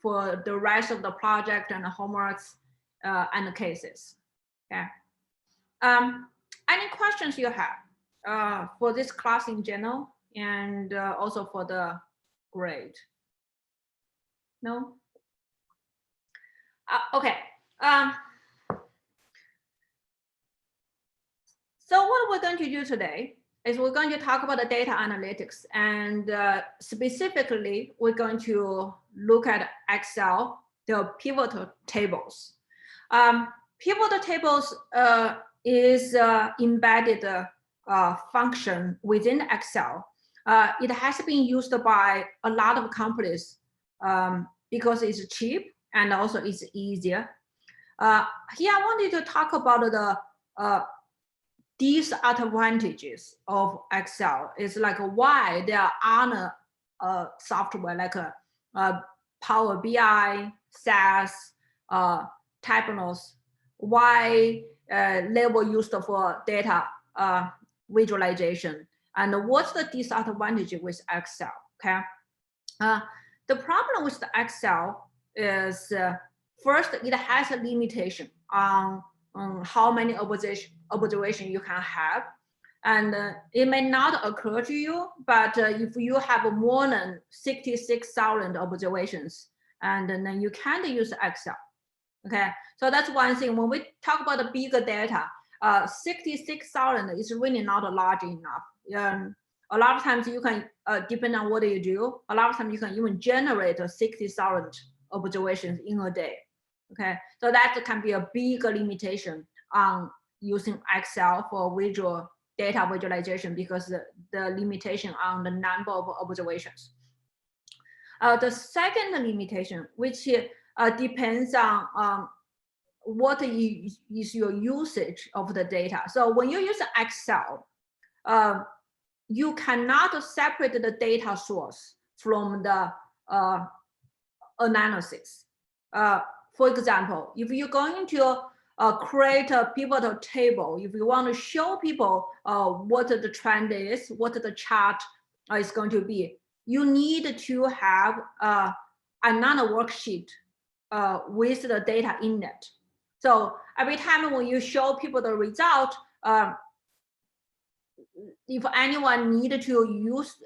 for the rest of the project and the homeworks and the cases. Okay. Any questions you have for this class in general and also for the grade? No? Okay. So what we're going to do today is we're going to talk about the data analytics, and specifically, we're going to look at Excel, the pivot tables. Pivot tables is embedded function within Excel. It has been used by a lot of companies because it's cheap and also it's easier. Here I wanted to talk about the disadvantages of Excel. It's like why there aren't software like Power BI, SAS, Tableau, why they were used for data visualization, and what's the disadvantage with Excel, okay? The problem with the Excel is first, it has a limitation on how many observation you can have. And it may not occur to you, but if you have more than 66,000 observations, and then you can't use Excel, okay? So that's one thing. When we talk about the bigger data, 66,000 is really not large enough. A lot of times you can, depending on what you do, a lot of times you can even generate 60,000 observations in a day. Okay, so that can be a big limitation on using Excel for visual data visualization because the limitation on the number of observations. The second limitation, which depends on what is your usage of the data. So when you use Excel, you cannot separate the data source from the analysis. For example, if you're going to create a pivot table, if you want to show people what the trend is, what the chart is going to be, you need to have another worksheet with the data in it. So every time when you show people the result, if anyone needed to use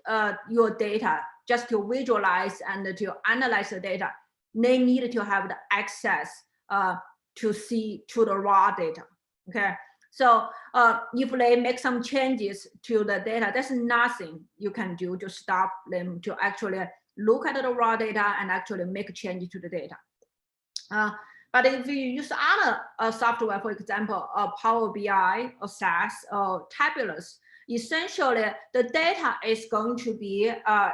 your data just to visualize and to analyze the data, they need to have the access to see to the raw data, okay? So if they make some changes to the data, there's nothing you can do to stop them to actually look at the raw data and actually make changes to the data. But if you use other software, for example, Power BI or SAS or Tableau, essentially the data is going to be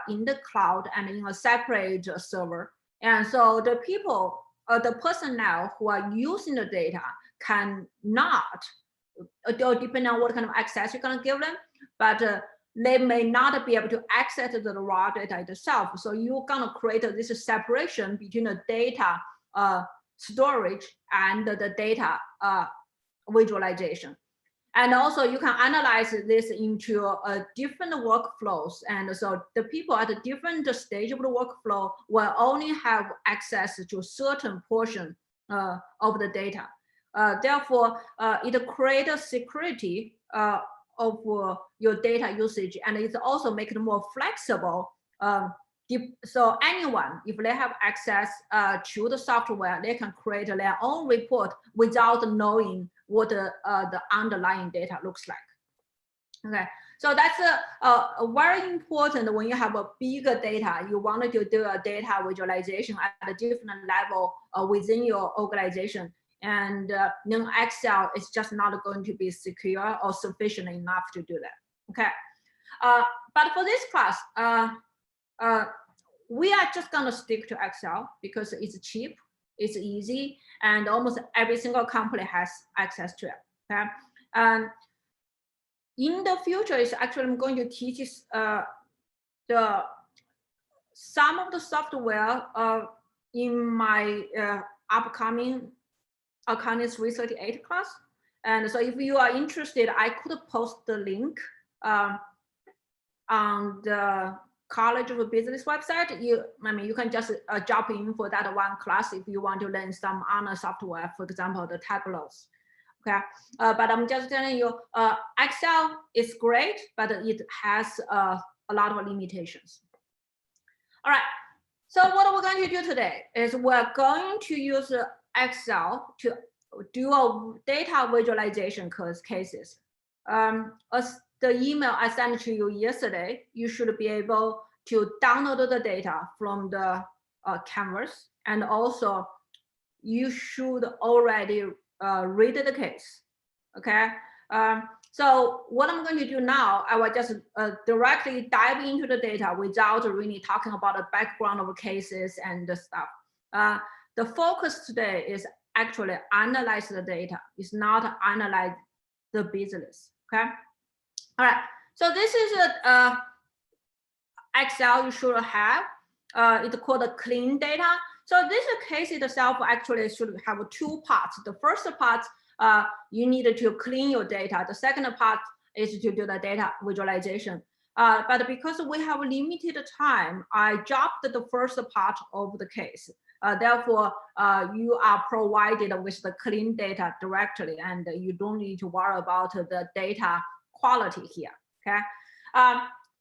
in the cloud and in a separate server. And so the people, the personnel who are using the data cannot, depending on what kind of access you're going to give them, but they may not be able to access the raw data itself. So you're going to create this separation between the data storage and the data visualization. And also you can analyze this into different workflows. And so the people at a different stage of the workflow will only have access to a certain portion of the data. Therefore, it creates security of your data usage, and it also makes it more flexible. So anyone, if they have access to the software, they can create their own report without knowing what the underlying data looks like. Okay, so that's a very important when you have a bigger data. You want to do a data visualization at a different level within your organization, and then Excel is just not going to be secure or sufficient enough to do that. Okay, but for this class, we are just going to stick to Excel because it's cheap, it's easy, and almost every single company has access to it. Okay, and in the future, is actually I'm going to teach some of the software in my upcoming Accounting 338 class. And so if you are interested, I could post the link on the College of Business website, you can just jump in for that one class if you want to learn some other software, for example, the Tableaus. Okay, but I'm just telling you, Excel is great, but it has a lot of limitations. All right, so what we're going to do today is we're going to use Excel to do a data visualization cases. As the email I sent to you yesterday, you should be able to download the data from the Canvas, and also you should already read the case. Okay. So what I'm going to do now, I will just directly dive into the data without really talking about the background of cases and the stuff. The focus today is actually analyze the data. It's not analyze the business. Okay. All right. So this is a Excel you should have. It's called a clean data. So this case itself actually should have two parts. The first part, you need to clean your data. The second part is to do the data visualization. But because we have limited time, I dropped the first part of the case. Therefore, you are provided with the clean data directly, and you don't need to worry about the data quality here. Okay.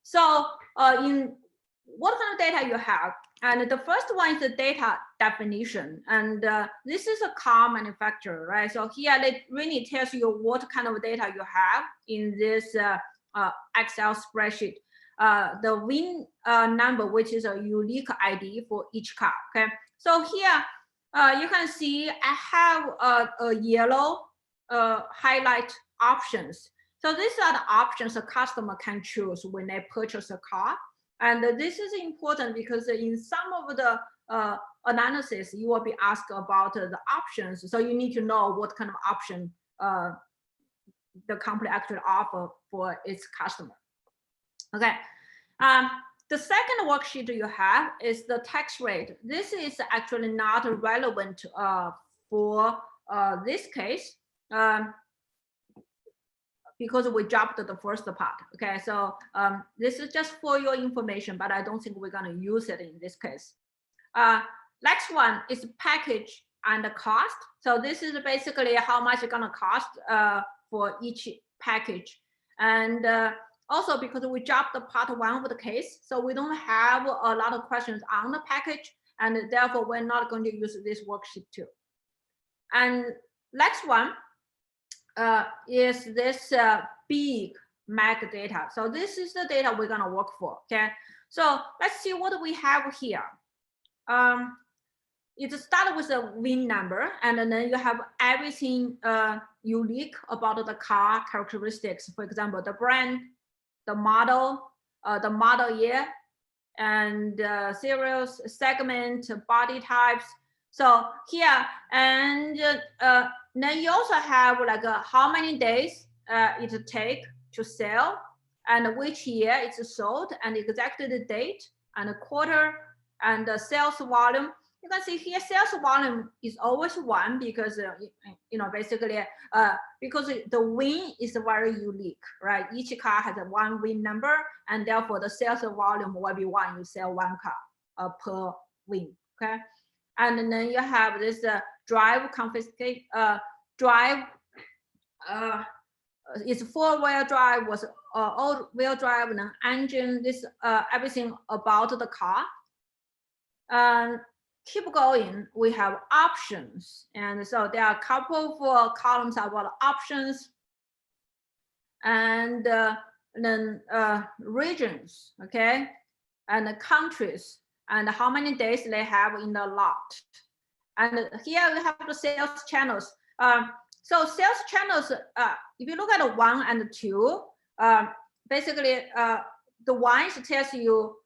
So in what kind of data you have? And the first one is the data definition. And this is a car manufacturer, right? So here it really tells you what kind of data you have in this Excel spreadsheet. The VIN number, which is a unique ID for each car, okay? So here you can see I have a yellow highlight options. So these are the options a customer can choose when they purchase a car. And this is important because in some of the analysis, you will be asked about the options. So you need to know what kind of option the company actually offer for its customer. Okay. The second worksheet you have is the tax rate. This is actually not relevant for this case. Because we dropped the first part. Okay, so this is just for your information, but I don't think we're going to use it in this case. Next one is package and the cost. So this is basically how much it's going to cost for each package. And also because we dropped the part one of the case, so we don't have a lot of questions on the package, and therefore we're not going to use this worksheet too. And next one is this big MAC data. So this is the data we're gonna work for, okay? So let's see what we have here. It starts with a VIN number, and then you have everything unique about the car characteristics. For example, the brand, the model year, and serials, segment, body types. So here, and then you also have like how many days it take to sell, and which year it's sold, and exactly the date and the quarter, and the sales volume. You can see here sales volume is always one because basically because the VIN is very unique, right? Each car has a one VIN number, and therefore the sales volume will be one. You sell one car per VIN, okay? And then you have this drive confiscate drive. It's four-wheel drive, was all-wheel drive, and engine. This everything about the car. And keep going. We have options, and so there are a couple of columns about options, and then regions, okay, and the countries, and how many days they have in the lot. And here we have the sales channels. So sales channels, if you look at the 1 and 2, basically the 1 tells you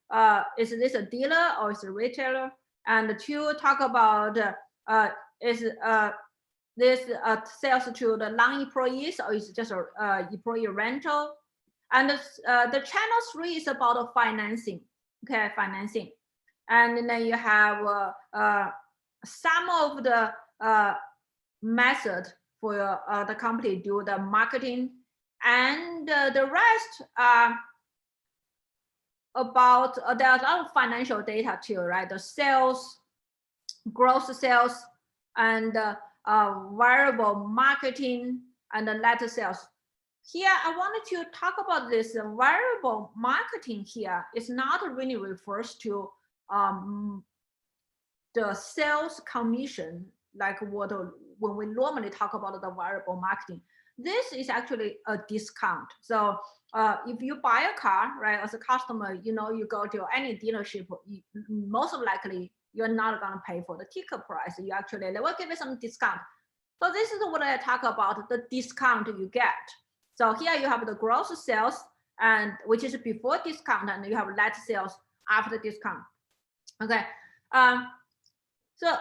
is this a dealer or is it a retailer, and the 2 talk about is this sales to the non-employees or is it just a employee rental, and the channel 3 is about financing, okay, financing. And then you have some of the method for the company do the marketing, and the rest about there's a lot of financial data too, right? The sales, gross sales, and variable marketing, and the net sales. Here, I wanted to talk about this variable marketing here. It's not really refers to the sales commission, like when we normally talk about the variable marketing. This is actually a discount. So if you buy a car, right, as a customer, you know, you go to any dealership, most likely you're not going to pay for the ticket price. You actually, they will give you some discount. So this is what I talk about, the discount you get. So here you have the gross sales, and which is before discount, and you have net sales after discount. Okay. So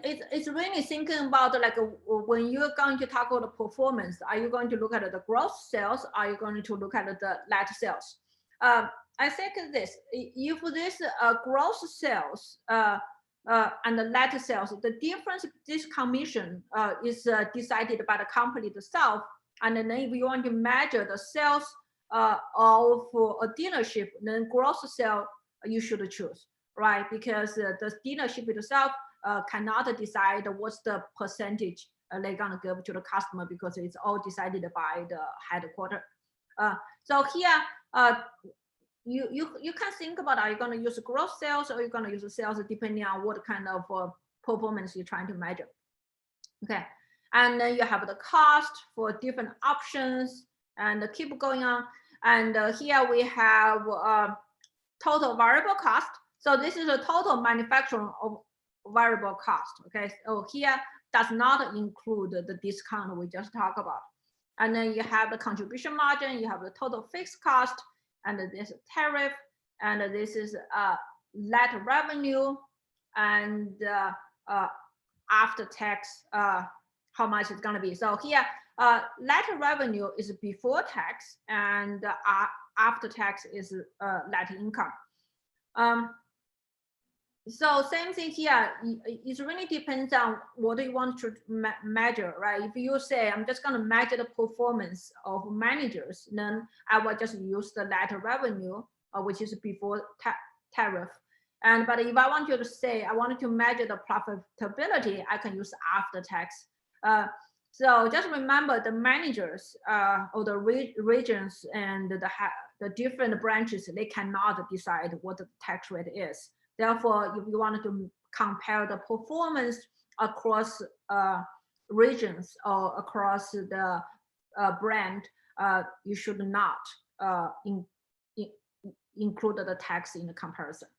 it's really thinking about like when you're going to tackle the performance, are you going to look at the gross sales? Are you going to look at the net sales? I think this, if this gross sales and the net sales, the difference, this commission is decided by the company itself. And then if you want to measure the sales of a dealership, then gross sale you should choose, right? Because the dealership itself cannot decide what's the percentage they're gonna give to the customer, because it's all decided by the headquarters. So here, you can think about, are you gonna use gross sales or you're gonna use sales, depending on what kind of performance you're trying to measure. Okay, and then you have the cost for different options, and keep going on. And here we have total variable cost. So this is a total manufacturing of variable cost. Okay, so here does not include the discount we just talked about. And then you have the contribution margin, you have the total fixed cost, and this tariff, and this is net revenue, and after tax, how much it's gonna be. So here, net revenue is before tax, and after tax is net income. So same thing here, it really depends on what you want to measure, right? If you say, I'm just gonna measure the performance of managers, then I will just use the net revenue, which is before tariff. But if I want you to say, I wanted to measure the profitability, I can use after tax. So just remember the managers or the regions and the different branches, they cannot decide what the tax rate is. Therefore, if you wanted to compare the performance across regions or across the brand, you should not include the tax in the comparison.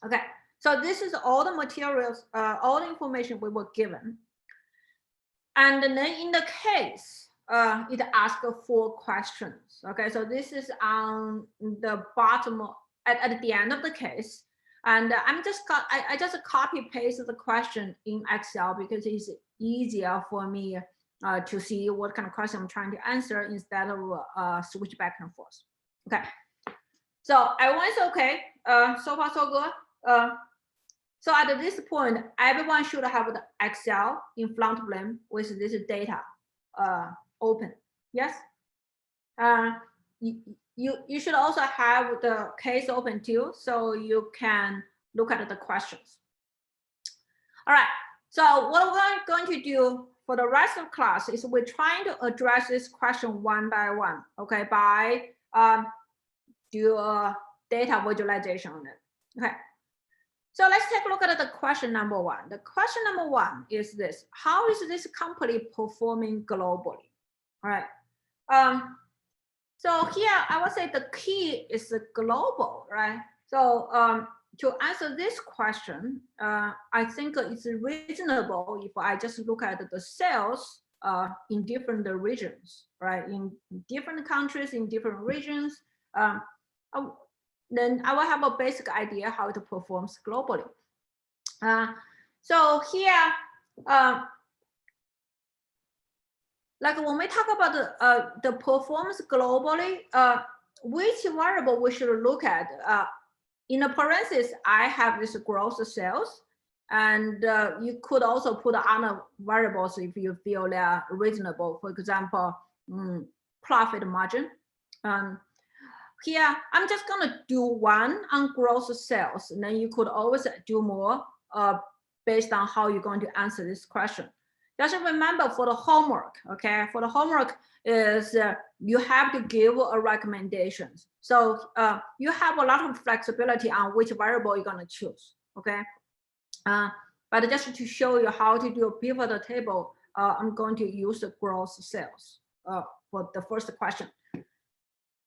Okay, so this is all the materials, all the information we were given. And then in the case, it asks 4 questions. Okay, so this is on the bottom, at the end of the case. And I just copy paste the question in Excel because it's easier for me to see what kind of question I'm trying to answer instead of switch back and forth. Okay, so everyone's okay. So far so good. So at this point, everyone should have the Excel in front of them with this data open. Yes. You should also have the case open too, so you can look at the questions. All right, so what we're going to do for the rest of class is we're trying to address this question one by one, okay, by do a data visualization on it. Okay, so let's take a look at the question number 1. The question number 1 is this: how is this company performing globally? All right. So here, I would say the key is the global, right? So to answer this question, I think it's reasonable if I just look at the sales in different regions, right? In different countries, in different regions, then I will have a basic idea how it performs globally. So here, like when we talk about the performance globally, which variable we should look at? In the parentheses, I have this gross sales, and you could also put other variables if you feel they are reasonable. For example, profit margin. here, I'm just gonna do one on gross sales, and then you could always do more based on how you're going to answer this question. Just remember for the homework, okay? For the homework is you have to give a recommendations. So you have a lot of flexibility on which variable you're gonna choose, okay? But just to show you how to do a pivot table, I'm going to use the gross sales for the first question.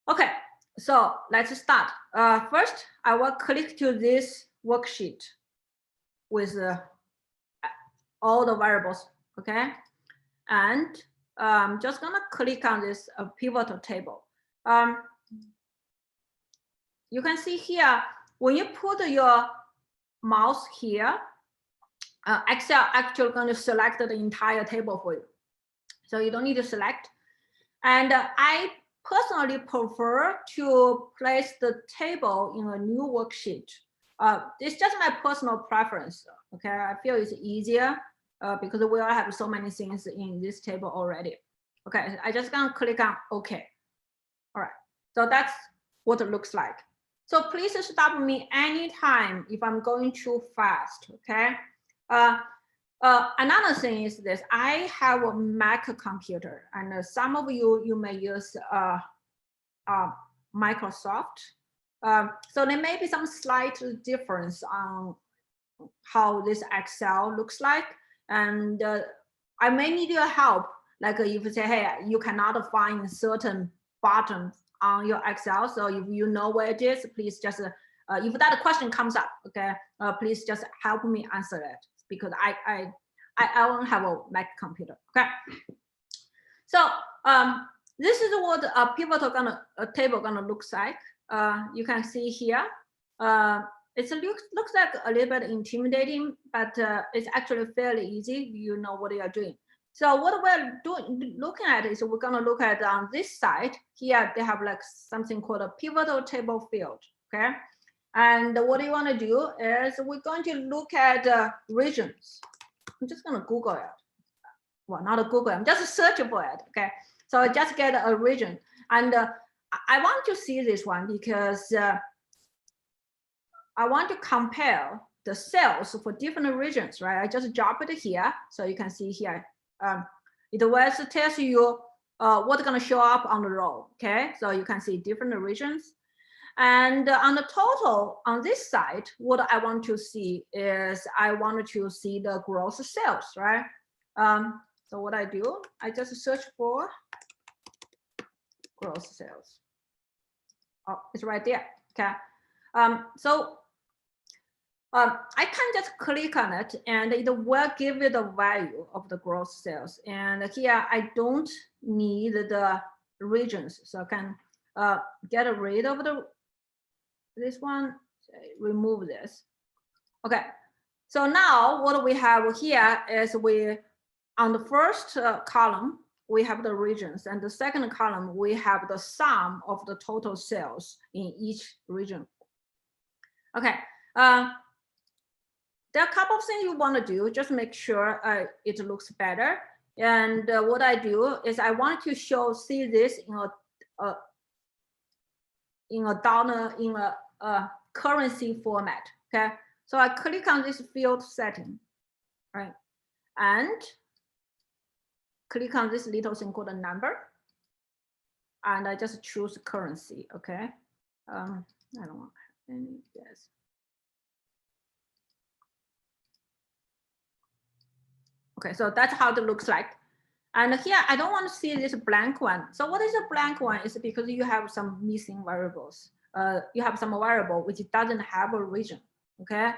Okay, so let's start. First, I will click to this worksheet with all the variables, okay? And I'm just gonna click on this pivot table. You can see here, when you put your mouse here, Excel actually going to select the entire table for you. So you don't need to select. And I personally prefer to place the table in a new worksheet. It's just my personal preference, okay? I feel it's easier because we all have so many things in this table already. Okay, I just gonna click on OK. All right, so that's what it looks like. So please stop me anytime if I'm going too fast, okay? Another thing is this, I have a Mac computer, and some of you may use Microsoft. So there may be some slight difference on how this Excel looks like. And I may need your help. Like if you say, hey, you cannot find certain buttons on your Excel. So if you know where it is, please just, if that question comes up, okay, please just help me answer it, because I don't have a Mac computer, okay? So this is what a pivot table gonna looks like. You can see here, it looks like a little bit intimidating, but it's actually fairly easy. You know what you are doing. So what we're looking at is we're gonna look at on this side here. They have like something called a pivotal table field, okay? And what you want to do is we're going to look at regions. I'm just gonna Google it. Well, not a Google. I'm just searching for it, okay? So I just get a region, and I want to see this one because I want to compare the sales for different regions, right? I just drop it here, so you can see here. It will tells you what's gonna show up on the row, okay? So you can see different regions. And on the total, on this side, what I want to see is I want to see the gross sales, right? So what I do, I just search for gross sales. Oh, it's right there, okay? I can just click on it and it will give you the value of the gross sales. And here I don't need the regions, so I can get rid of this one, remove this. Okay, so now what we have here is on the first column, we have the regions, and the second column, we have the sum of the total sales in each region. Okay, there are a couple of things you want to do, just make sure it looks better. And what I do is I want to see this in a currency format, okay? So I click on this field setting, right? And click on this little thing called a number. And I just choose currency, okay? I don't want any guess. Okay, so that's how it looks like. And here, I don't want to see this blank one. So what is a blank one? Is because you have some missing variables. You have some variable which doesn't have a region, okay?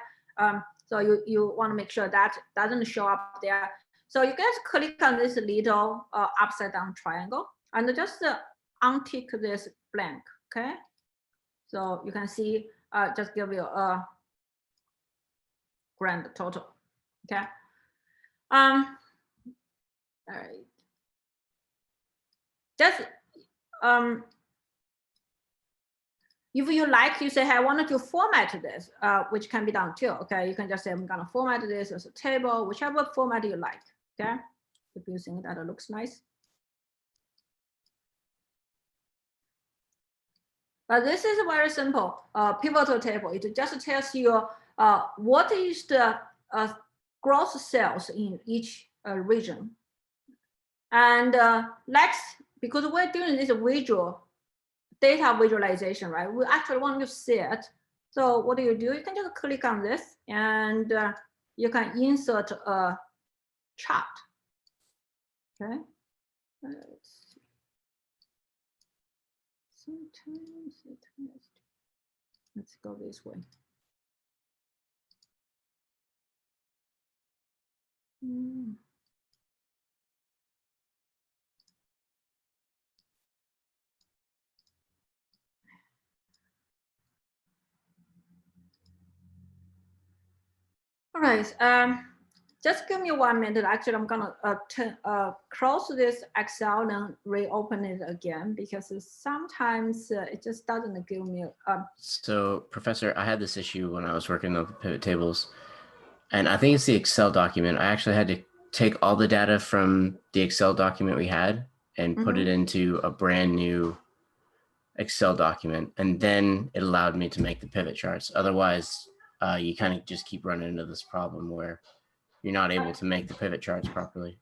So you want to make sure that doesn't show up there. So you guys click on this little upside down triangle and just untick this blank, okay? So you can see, just give you a grand total, okay? All right. Just if you like, you say, hey, I wanted to format this, which can be done too. Okay, you can just say, I'm gonna format this as a table, whichever format you like. Okay, if you think that it looks nice. This is very simple pivotal table. It just tells you what is the gross sales in each region. And let's, because we're doing this visual data visualization, right? We actually want to see it. So what do? You can just click on this and you can insert a chart. Okay. Let's see. Sometimes it has to. Let's go this way. All right, just give me 1 minute. Actually, I'm gonna close this Excel and reopen it again because sometimes it just doesn't give me. So, Professor, I had this issue when I was working on the pivot tables, and I think it's the Excel document. I actually had to take all the data from the Excel document we had and put it into a brand new Excel document, and then it allowed me to make the pivot charts. Otherwise, you kind of just keep running into this problem where you're not able to make the pivot charts properly.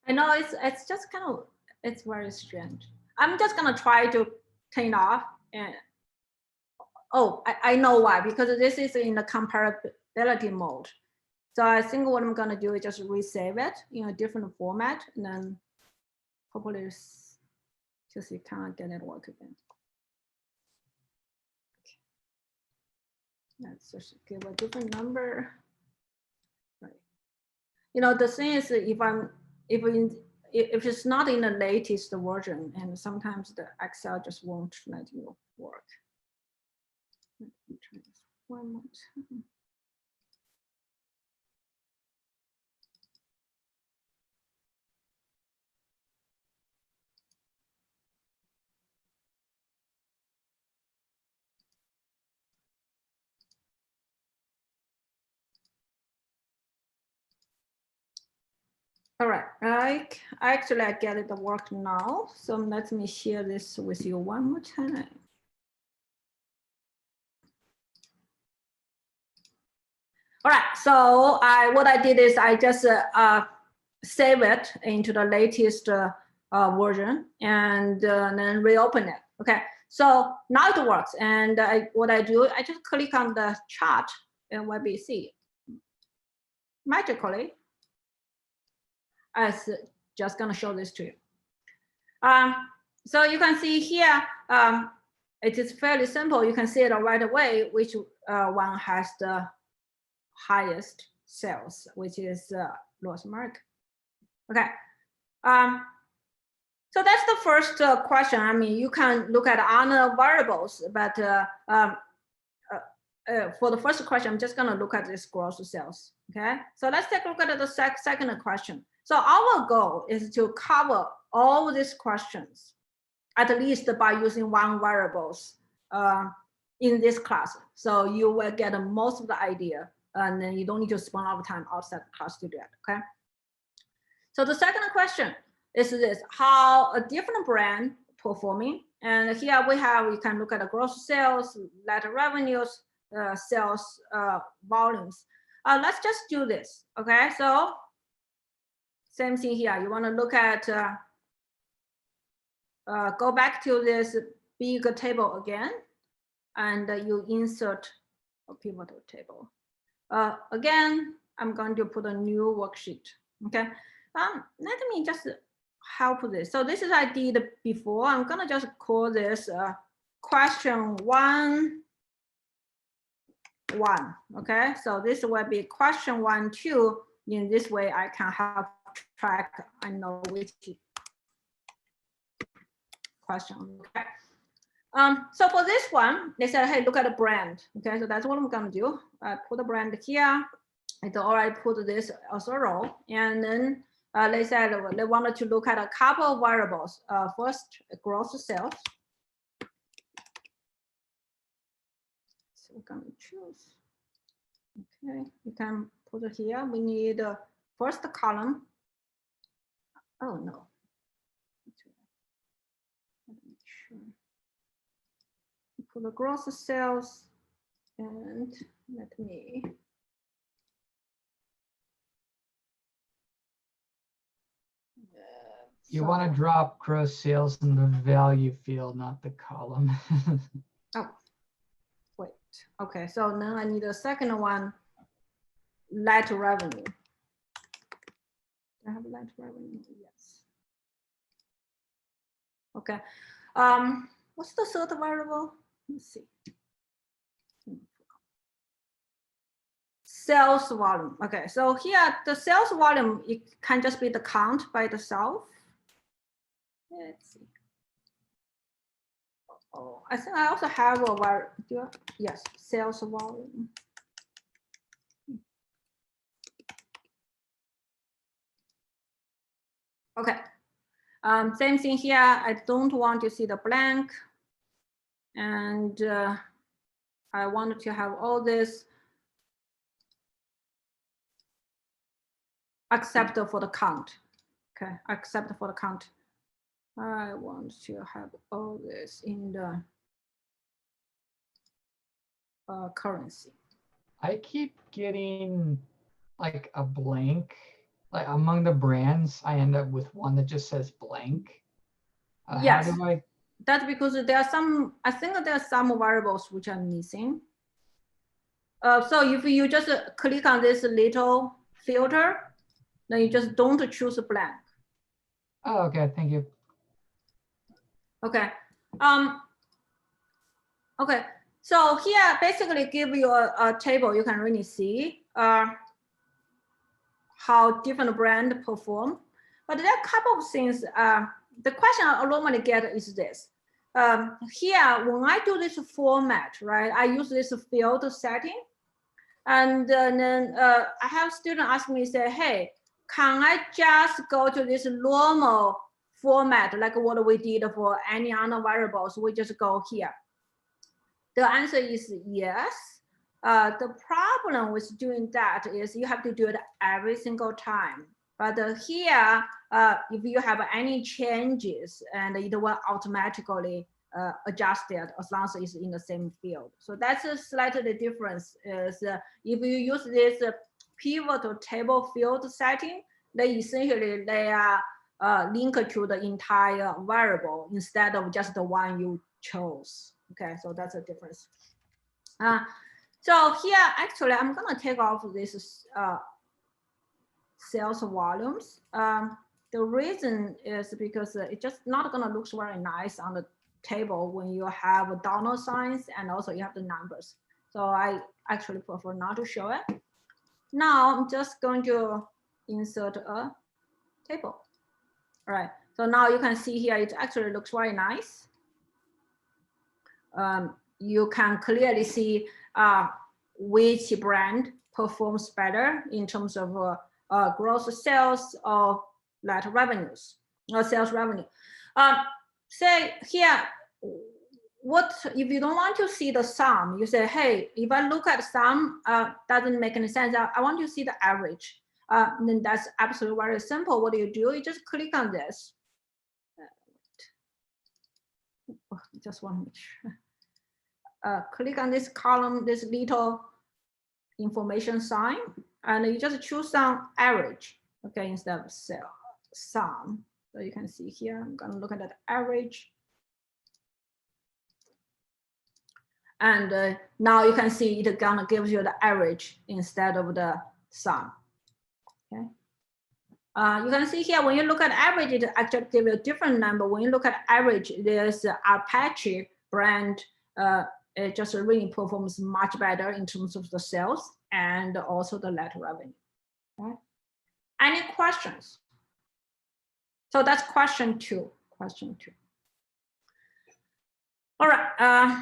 I know it's just kind of, it's very strange. I'm just gonna try to turn it off and, oh, I know why, because this is in the comparability mode. So I think what I'm gonna do is just resave it in a different format and then hopefully just you can't get it work again. Let's just give a different number. Right. You know, the thing is, if it's not in the latest version, and sometimes the Excel just won't let you work. Let me try this one more time. All right, I get it to work now. So let me share this with you one more time. All right, so what I did is I just save it into the latest version and then reopen it. Okay, so now it works. And what I do, I just click on the chart in YBC. Magically, I'm just gonna show this to you. So you can see here, it is fairly simple. You can see it right away, which one has the highest sales, which is North America. Okay. So that's the first question. I mean, you can look at other variables, but for the first question, I'm just going to look at this gross sales. Okay. So let's take a look at the second question. So our goal is to cover all these questions, at least by using one variables in this class. So you will get most of the idea, and then you don't need to spend a lot of time outside the class to do that. Okay. So the second question is this: how a different brand performing? And here we can look at the gross sales, net revenues, sales volumes. Let's just do this. Okay, so same thing here. You want to look at go back to this big table again, and you insert a pivotal table. Again, I'm going to put a new worksheet. Okay. Let me just help this. So this is I did before. I'm gonna just call this question 1, 1. Okay, so this will be question 1, 2. In this way, I can have track. I know which question. Okay. So for this one, they said, hey, look at the brand. Okay, so that's what I'm gonna do. I put the brand here. It's already put this as a row, and then they said they wanted to look at a couple of variables. First, gross sales. So we're gonna choose. Okay, you can put it here. We need first column. Oh no. for the gross sales, and let me. You want to drop gross sales in the value field, not the column. Oh, wait. Okay, so now I need a second one, net revenue. Do I have net revenue? Yes. Okay. What's the third variable? Let's see. Sales volume. Okay, so here the sales volume, it can just be the count by itself. Let's see. Oh, I think I also have a variable. Yes, sales volume. Okay. Same thing here. I don't want to see the blank, and I wanted to have all this except for the count. Okay, except for the count. I want to have all this in the currency. I keep getting like a blank, like among the brands, I end up with one that just says blank. Yes. How do I? That's because there are some, I think there are some variables which are missing. So if you just click on this little filter, then you just don't choose blank. Oh, okay, thank you. Okay. Okay. So here basically give you a table. You can really see how different brand perform. But there are a couple of things. The question I normally get is this. Here, when I do this format, right, I use this field setting. And then I have students ask me, say, hey, can I just go to this normal format, like what we did for any other variables? We just go here. The answer is yes. The problem with doing that is you have to do it every single time. But here, if you have any changes, and it will automatically adjust it as long as it's in the same field. So that's a slightly difference. Is if you use this pivot table field setting, they essentially they are linked to the entire variable instead of just the one you chose. Okay, so that's a difference. So here, actually, I'm gonna take off this sales volumes. The reason is because it's just not gonna look very nice on the table when you have dollar signs and also you have the numbers. So I actually prefer not to show it. Now I'm just going to insert a table. All right, so now you can see here, it actually looks very nice. You can clearly see which brand performs better in terms of gross sales or net revenues or sales revenue. Say here, what if you don't want to see the sum? You say, hey, if I look at sum, doesn't make any sense. I want to see the average. Then that's absolutely very simple. What do? You just click on this. Just want to make sure. Click on this column, this little information sign, and you just choose some average, okay, instead of sum. So you can see here, I'm gonna look at the average. And now you can see it gonna give you the average instead of the sum, okay. You can see here, when you look at average, it actually gives you a different number. When you look at average, there's Apache brand, it just really performs much better in terms of the sales and also the net revenue. Okay. Any questions? So that's question two. Question two. All right.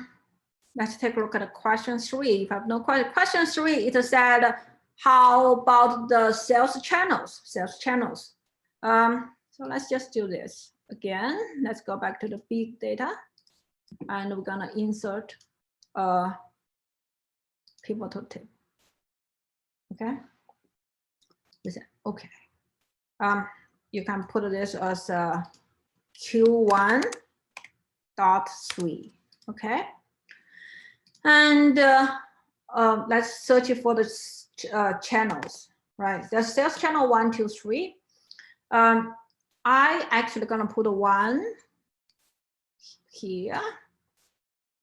Let's take a look at question three. If I have no question, question three, it said, how about the sales channels? Sales channels. So let's just do this again. Let's go back to the big data, and we're gonna insert a pivotal table. Okay. Okay. You can put this as Q1.3. Okay. And let's search for the channels, right? There's sales channel 1, 2, 3. I actually gonna put 1 here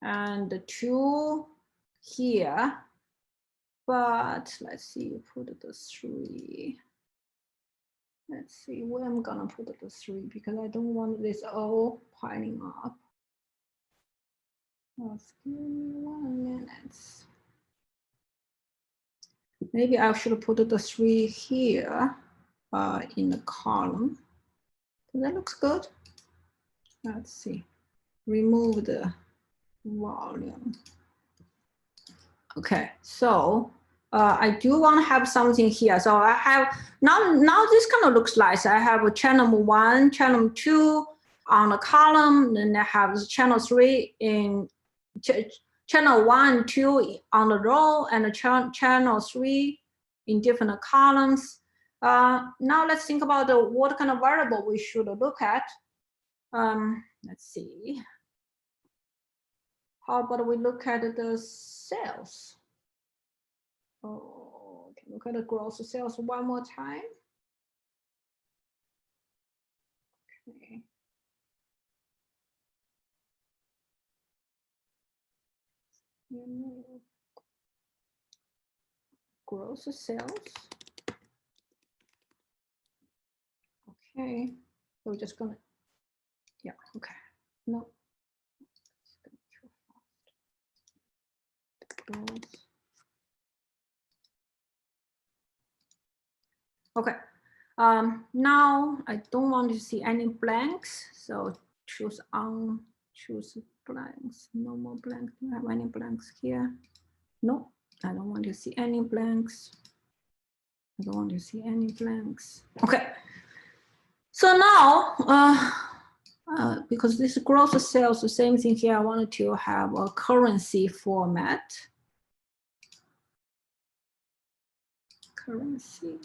and 2 here, but let's see, put the 3. Let's see where I'm gonna put the 3 because I don't want this all piling up. Just give me 1 minute. Maybe I should put the 3 here in the column. That looks good. Let's see. Remove the volume. Okay, so I do want to have something here. So I have now this kind of looks nice. I have a channel 1, channel 2 on the column, then I have channel 3 in channel 1, 2 on the row, and the channel 3 in different columns. Now let's think about what kind of variable we should look at. Let's see. How about we look at the sales? Oh, okay, look at the gross sales one more time. Okay. Gross sales. Okay, so we're just gonna, yeah, okay. No. Okay, now I don't want to see any blanks, so choose blanks. No more blanks. Do I have any blanks here? No, I don't want to see any blanks. I don't want to see any blanks. Okay, so now because this gross sales, the same thing here, I wanted to have a currency format. Currency.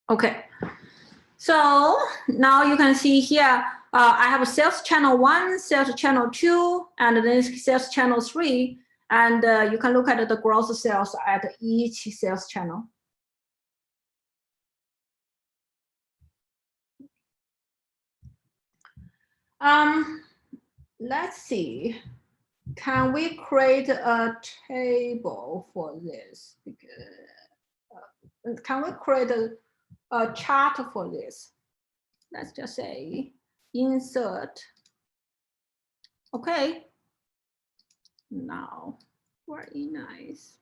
Okay, so now you can see here, I have a sales channel 1, sales channel 2, and then sales channel 3. And you can look at the gross sales at each sales channel. Let's see. Can we create a table for this? Because, can we create a chart for this? Let's just say insert. Okay. Now, very nice.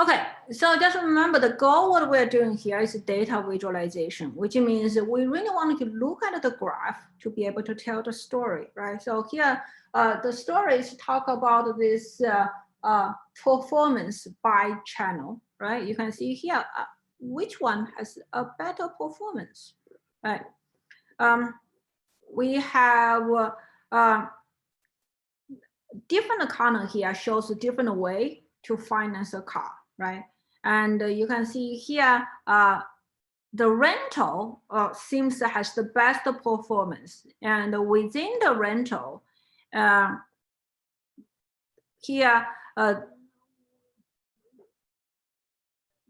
Okay, so just remember the goal, what we're doing here is data visualization, which means we really want to look at the graph to be able to tell the story, right? So here, the stories talk about this performance by channel, right? You can see here, which one has a better performance, right? We have different column here shows a different way to finance a car, right? And you can see here, the rental seems to has the best performance. And within the rental, here,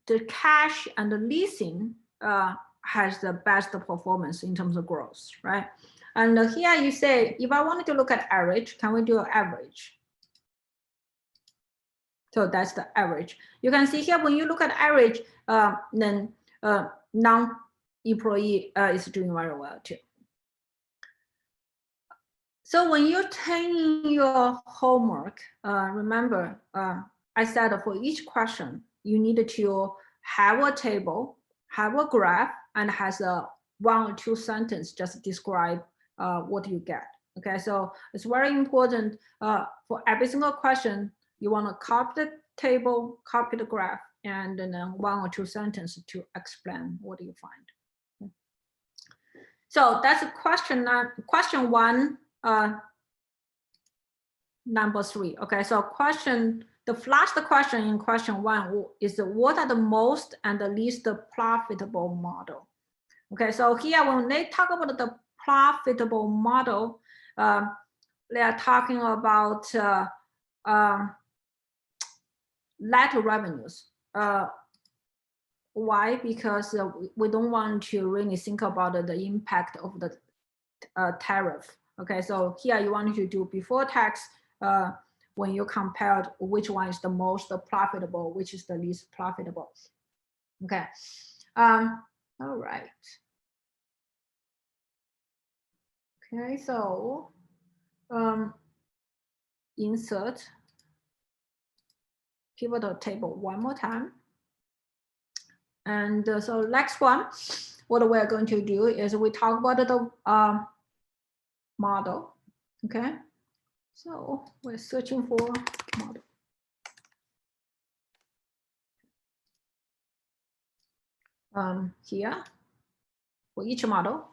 the cash and the leasing has the best performance in terms of growth, right? And here you say, if I wanted to look at average, can we do an average? So that's the average. You can see here when you look at average, then non-employee is doing very well too. So when you're taking your homework, remember, I said for each question, you need to have a table, have a graph, and has a 1 or 2 sentence just describe what you get. Okay, so it's very important for every single question. You want to copy the table, copy the graph, and then 1 or 2 sentences to explain what you find. Okay. So that's a question 1, number 3. Okay, so the last question in question 1 is what are the most and the least profitable model? Okay, so here when they talk about the profitable model, they are talking about net revenues. Why? Because we don't want to really think about the impact of the tariff. Okay, so here you want to do before tax when you compare which one is the most profitable, which is the least profitable. Okay, all right. Okay, so insert pivot table one more time. And so next one, what we're going to do is we talk about the model. Okay, so we're searching for model. Here for each model.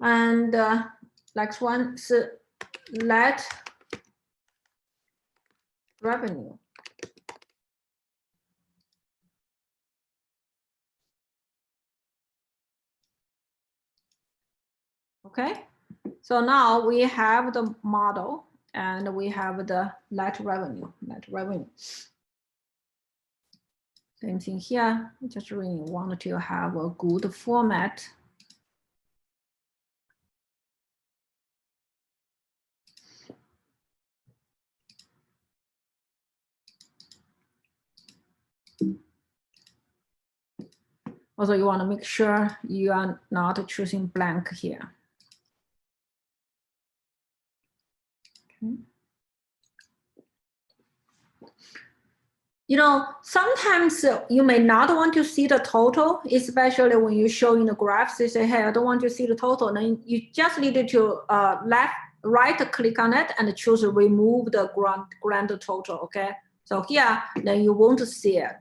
And next one is net revenue. Okay, so now we have the model and we have the net revenue. Same thing here. We just really want to have a good format. Also, you want to make sure you are not choosing blank here. Okay. You know, sometimes you may not want to see the total, especially when you show in the graphs. They say, hey, I don't want to see the total. Then you just need to right click on it and choose remove the grand total. Okay. So here, then you won't see it.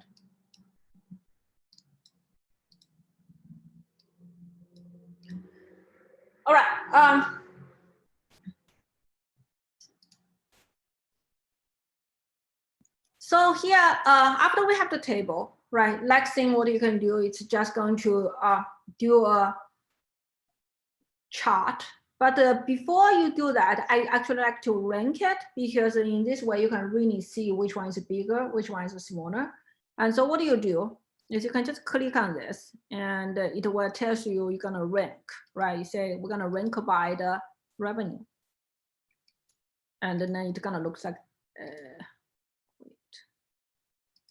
All right. So here, after we have the table, right? Next thing what you can do is just going to do a chart. But before you do that, I actually like to rank it because in this way you can really see which one is bigger, which one is smaller. And so what do is you can just click on this and it will tell you you're gonna rank, right? You say we're gonna rank by the revenue. And then it's gonna look like,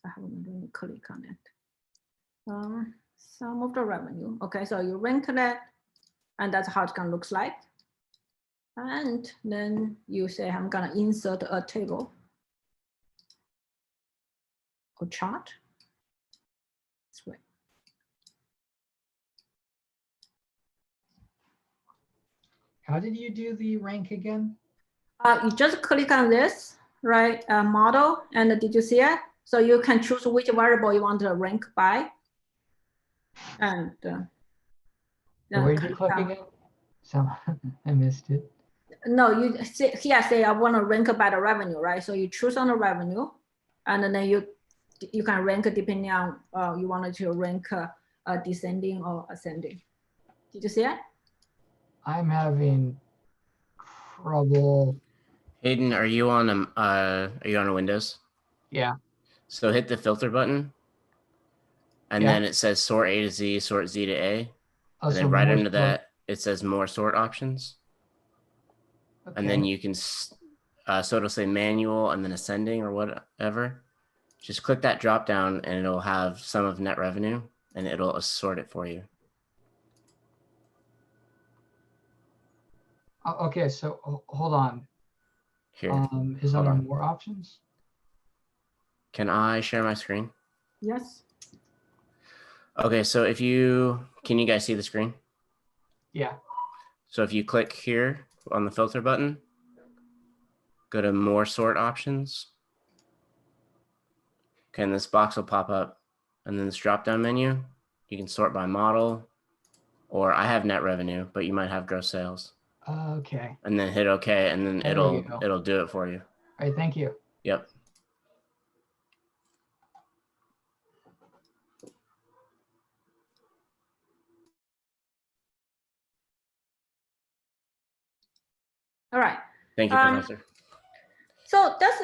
I haven't really clicked on it. Sum of the revenue. Okay, so you rank that, and that's how it's gonna look like. And then you say, I'm gonna insert a table or chart. This way. How did you do the rank again? You just click on this, right? Model, and did you see it? So you can choose which variable you want to rank by. And where did you click again? So I missed it. No, you see, here say I want to rank by the revenue, right? So you choose on the revenue, and then you can rank depending on you wanted to rank descending or ascending. Did you see it? I'm having trouble. Hayden, are you on a Windows? Yeah. So hit the filter button, and then it says sort A to Z, sort Z to A, and then right under that it says more sort options. Okay. And then you can so it'll say manual and then ascending or whatever. Just click that drop down and it'll have sum of net revenue and it'll sort it for you. Okay, so hold on. Here. Is there more options? Can I share my screen? Yes. Okay, so can you guys see the screen? Yeah. So if you click here on the filter button, go to more sort options. Okay, and this box will pop up, and then this drop-down menu, you can sort by model, or I have net revenue, but you might have gross sales. Okay. And then hit OK, and then it'll do it for you. All right, thank you. Yep. All right. Thank you, Professor. So that's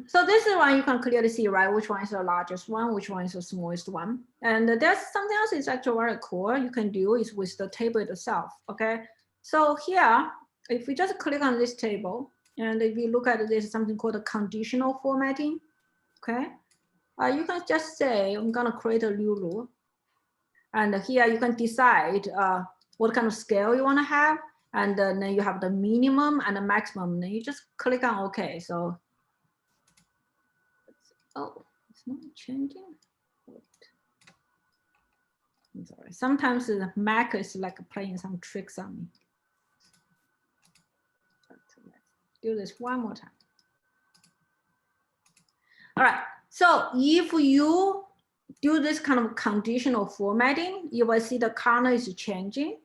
so this is one you can clearly see, right? Which one is the largest one, which one is the smallest one. And there's something else is actually very cool you can do is with the table itself. Okay. So here, if we just click on this table, and if you look at this, something called a conditional formatting. Okay. You can just say, I'm gonna create a new rule. And here you can decide what kind of scale you want to have. And then you have the minimum and the maximum. Then you just click on OK. So, oh, it's not changing. I'm sorry. Sometimes the Mac is like playing some tricks on me. Let's do this one more time. All right. So if you do this kind of conditional formatting, you will see the corner is changing.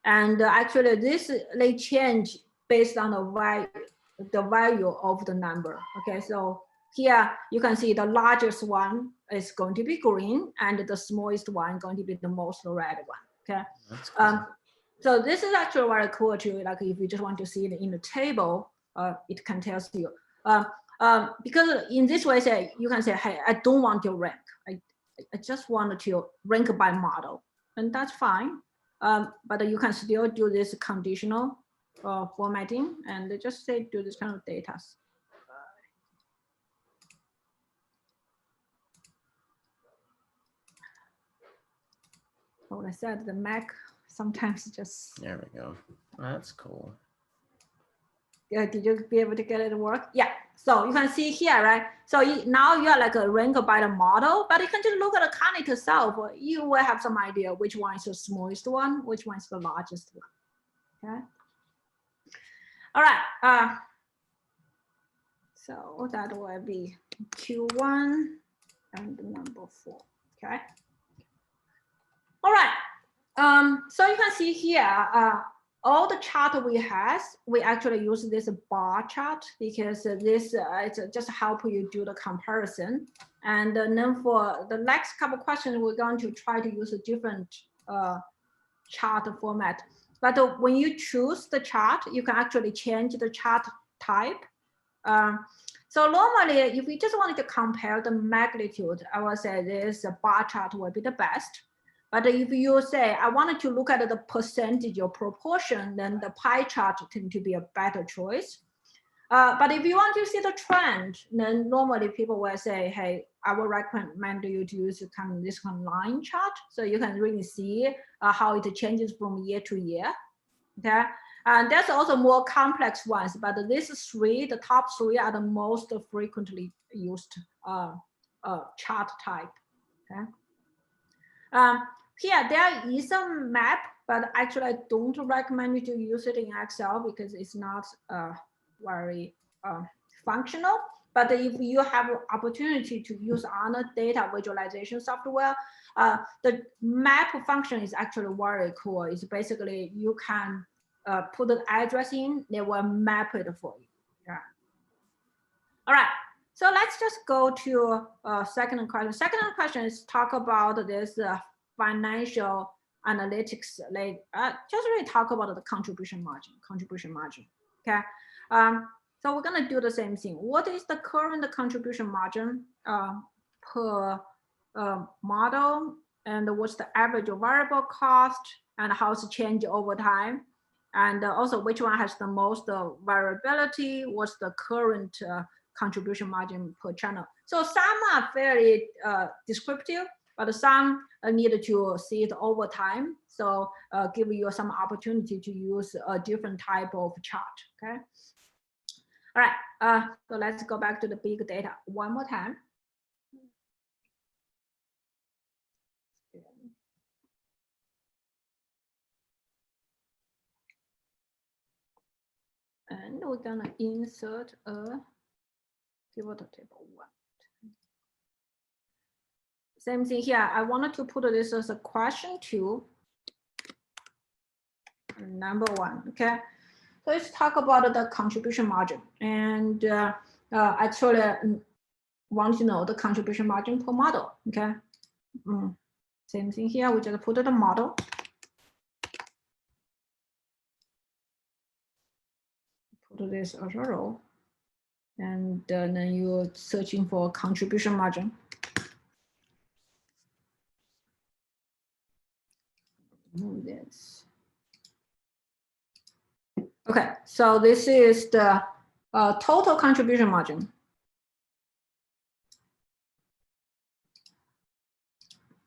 And actually this they change based on the value of the number. Okay, so here you can see the largest one is going to be green and the smallest one going to be the most red one. Okay, cool. So this is actually very cool too. Like if you just want to see it in the table, it can tell you. Because in this way, say you can say, hey, I don't want to rank. I just want to rank by model, and that's fine. But you can still do this conditional formatting and just say do this kind of data. Like I said, the Mac sometimes just. There we go. That's cool. Did you be able to get it to work? Yeah. So you can see here, right? So now you are like a rank by the model, but you can just look at the Khanate itself. You will have some idea which one is the smallest one, which one is the largest one. Okay. All right. So that will be Q1 and number 4. Okay. All right. So you can see here. All the chart we actually use this bar chart because this it just help you do the comparison. And then for the next couple questions, we're going to try to use a different chart format. But when you choose the chart, you can actually change the chart type. So normally, if you just wanted to compare the magnitude, I would say this bar chart will be the best. But if you say, I wanted to look at the percentage or proportion, then the pie chart tends to be a better choice. But if you want to see the trend, then normally people will say, hey, I would recommend you to use this kind of line chart. So you can really see how it changes from year to year. Okay. And there's also more complex ones, but the top three are the most frequently used chart type. Okay. Here, there is a map, but actually I don't recommend you to use it in Excel because it's not very functional. But if you have an opportunity to use other data visualization software, the map function is actually very cool. It's basically you can put an address in, they will map it for you. Yeah. All right. So let's just go to second question. Second question is talk about this financial analytics. Like just really talk about the contribution margin. Okay. So we're gonna do the same thing. What is the current contribution margin per model, and what's the average variable cost, and how it's changed over time, and also which one has the most variability? What's the current contribution margin per channel? So some are very descriptive, but some need to see it over time. So give you some opportunity to use a different type of chart. Okay. All right. So let's go back to the big data one more time. And we're gonna insert a pivot table 1. Same thing here. I wanted to put this as a question 2. Number 1. Okay. So let's talk about the contribution margin. And actually want to know the contribution margin per model. Okay. Same thing here. We just put the model. put this as a row. And then you're searching for contribution margin. Move this. Okay, so this is the total contribution margin.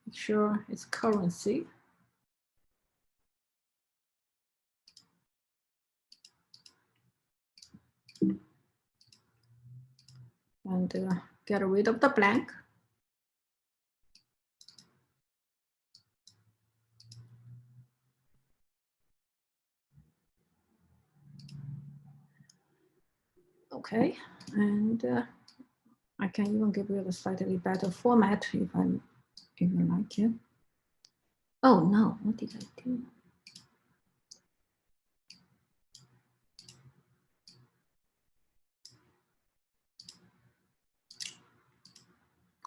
Make sure it's currency. And get rid of the blank. Okay, and I can even give you a slightly better format if I even like it. Oh no, what did I do?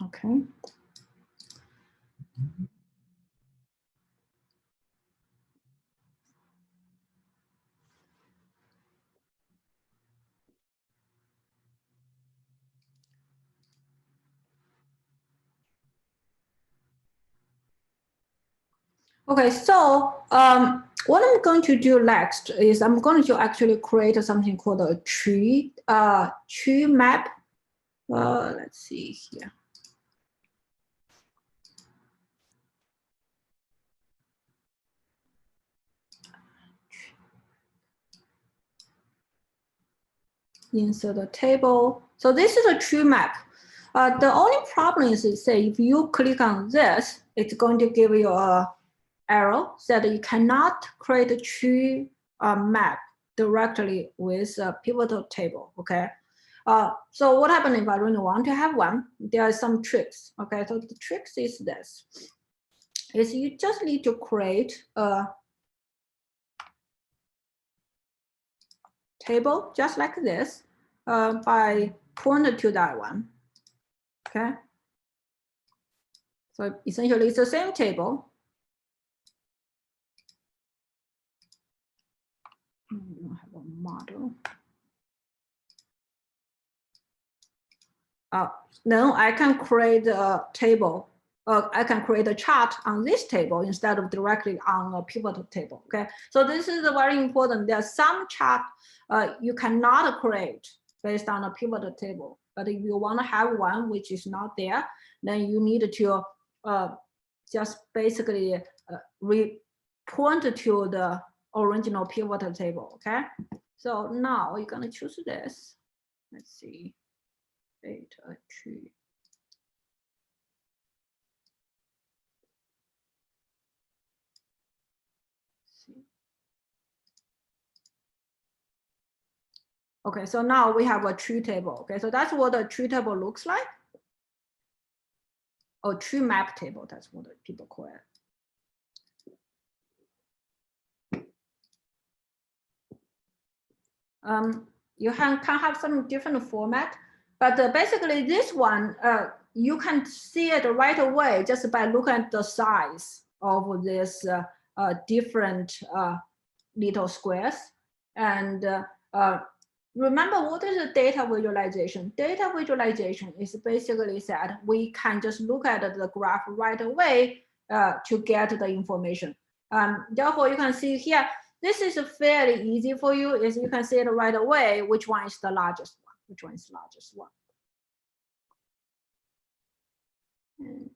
Okay. Okay, so what I'm going to do next is I'm going to actually create something called a tree map. Let's see here. Insert a table. So this is a tree map. The only problem is, say, if you click on this, it's going to give you a arrow that you cannot create a tree map directly with a pivotal table. Okay. So what happens if I really want to have one? There are some tricks. Okay. So the tricks is this: is you just need to create a table just like this by pointing to that one. Okay. So essentially, it's the same table. We don't have a model. Then I can create a table. I can create a chart on this table instead of directly on a pivotal table. Okay, so this is very important. There are some chart you cannot create based on a pivotal table, but if you want to have one which is not there, then you need to just basically point to the original pivotal table. Okay, so now you're gonna choose this. Let's see. Data tree. Okay, so now we have a tree table. Okay, so that's what a tree table looks like. Or tree map table, that's what people call it. You can have some different format, but basically this one, you can see it right away just by looking at the size of this different little squares. And remember, what is the data visualization? Data visualization is basically that we can just look at the graph right away to get the information. Therefore, you can see here, this is fairly easy for you, is you can see it right away, which one is the largest one, which one is the largest one. And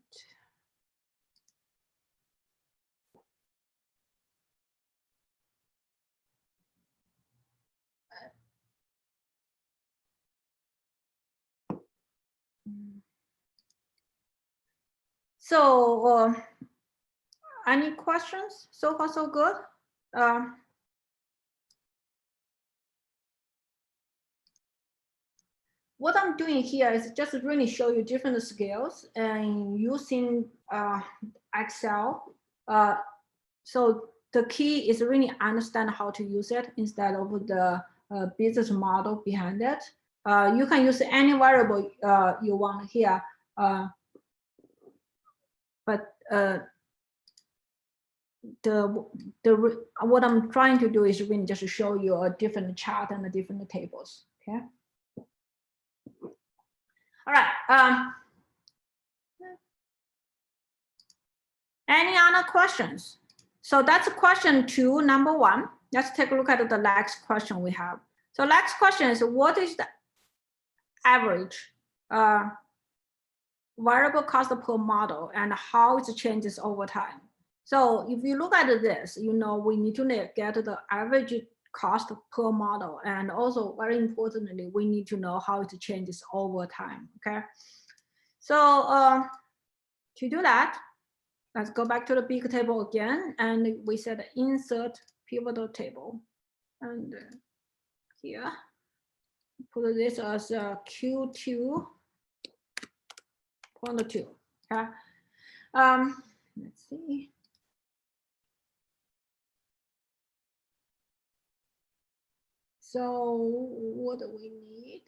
so any questions? So far, so good. What I'm doing here is just really show you different scales and using Excel. So the key is really understand how to use it instead of the business model behind it. You can use any variable you want here, but what I'm trying to do is really just to show you a different chart and the different tables. Okay. All right. Any other questions? So that's question 2, number 1. Let's take a look at the next question we have. So next question is, what is the average variable cost per model and how it changes over time? So if you look at this, you know, we need to get the average cost per model. And also very importantly, we need to know how it changes over time, okay? So to do that, let's go back to the big table again. And we said insert pivotal table. And here, put this as Q2.2, okay? Let's see. So what do we need?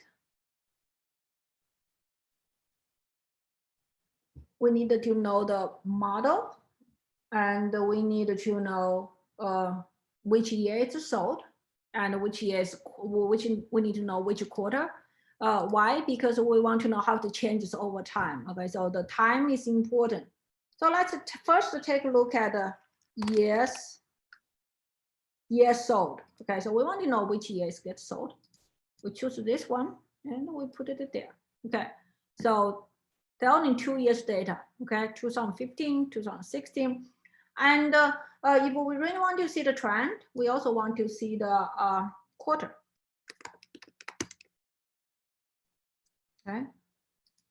We need to know the model, and we need to know which year it's sold, and which we need to know which quarter. Why? Because we want to know how it changes over time. Okay, so the time is important. So let's first take a look at the years sold. Okay, so we want to know which years get sold. We choose this one and we put it there. Okay, so there are only 2 years data. Okay, 2015, 2016. And if we really want to see the trend, we also want to see the quarter. Okay,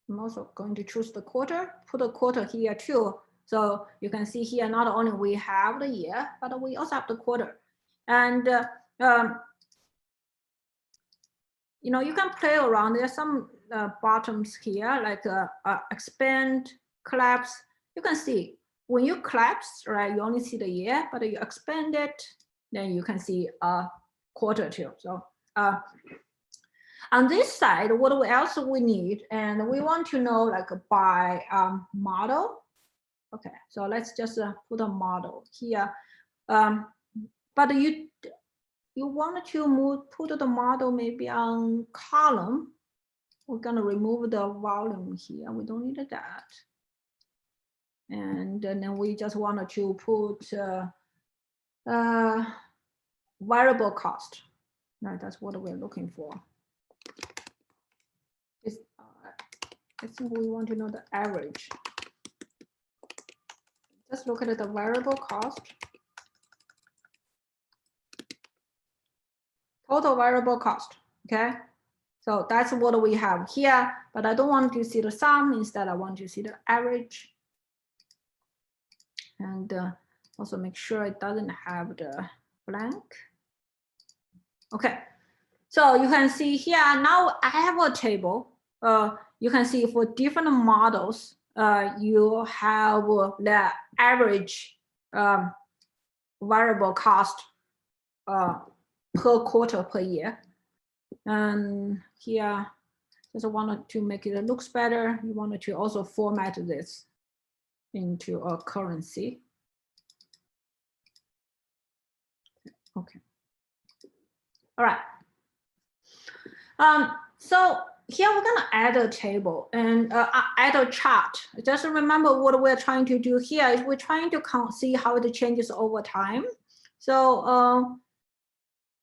I'm also going to choose the quarter, put a quarter here too. So you can see here, not only we have the year, but we also have the quarter. And you know, you can play around. There's some bottoms here, like expand, collapse. You can see when you collapse, right, you only see the year, but you expand it, then you can see a quarter too. So on this side, what else we need? And we want to know like by model. Okay, so let's just put a model here. But you want to put the model maybe on column. We're gonna remove the volume here. We don't need that. And then we just wanted to put variable cost. Right, that's what we're looking for. I think we want to know the average. Just look at the variable cost. Total variable cost, okay? So that's what we have here, but I don't want to see the sum. Instead, I want to see the average. And also make sure it doesn't have the blank. Okay, so you can see here, now I have a table. You can see for different models, you have the average variable cost per quarter per year. And here, just wanted to make it looks better. You wanted to also format this into a currency. Okay. All right. So here we're gonna add a table and add a chart. Just remember what we're trying to do here is we're trying to see how it changes over time. So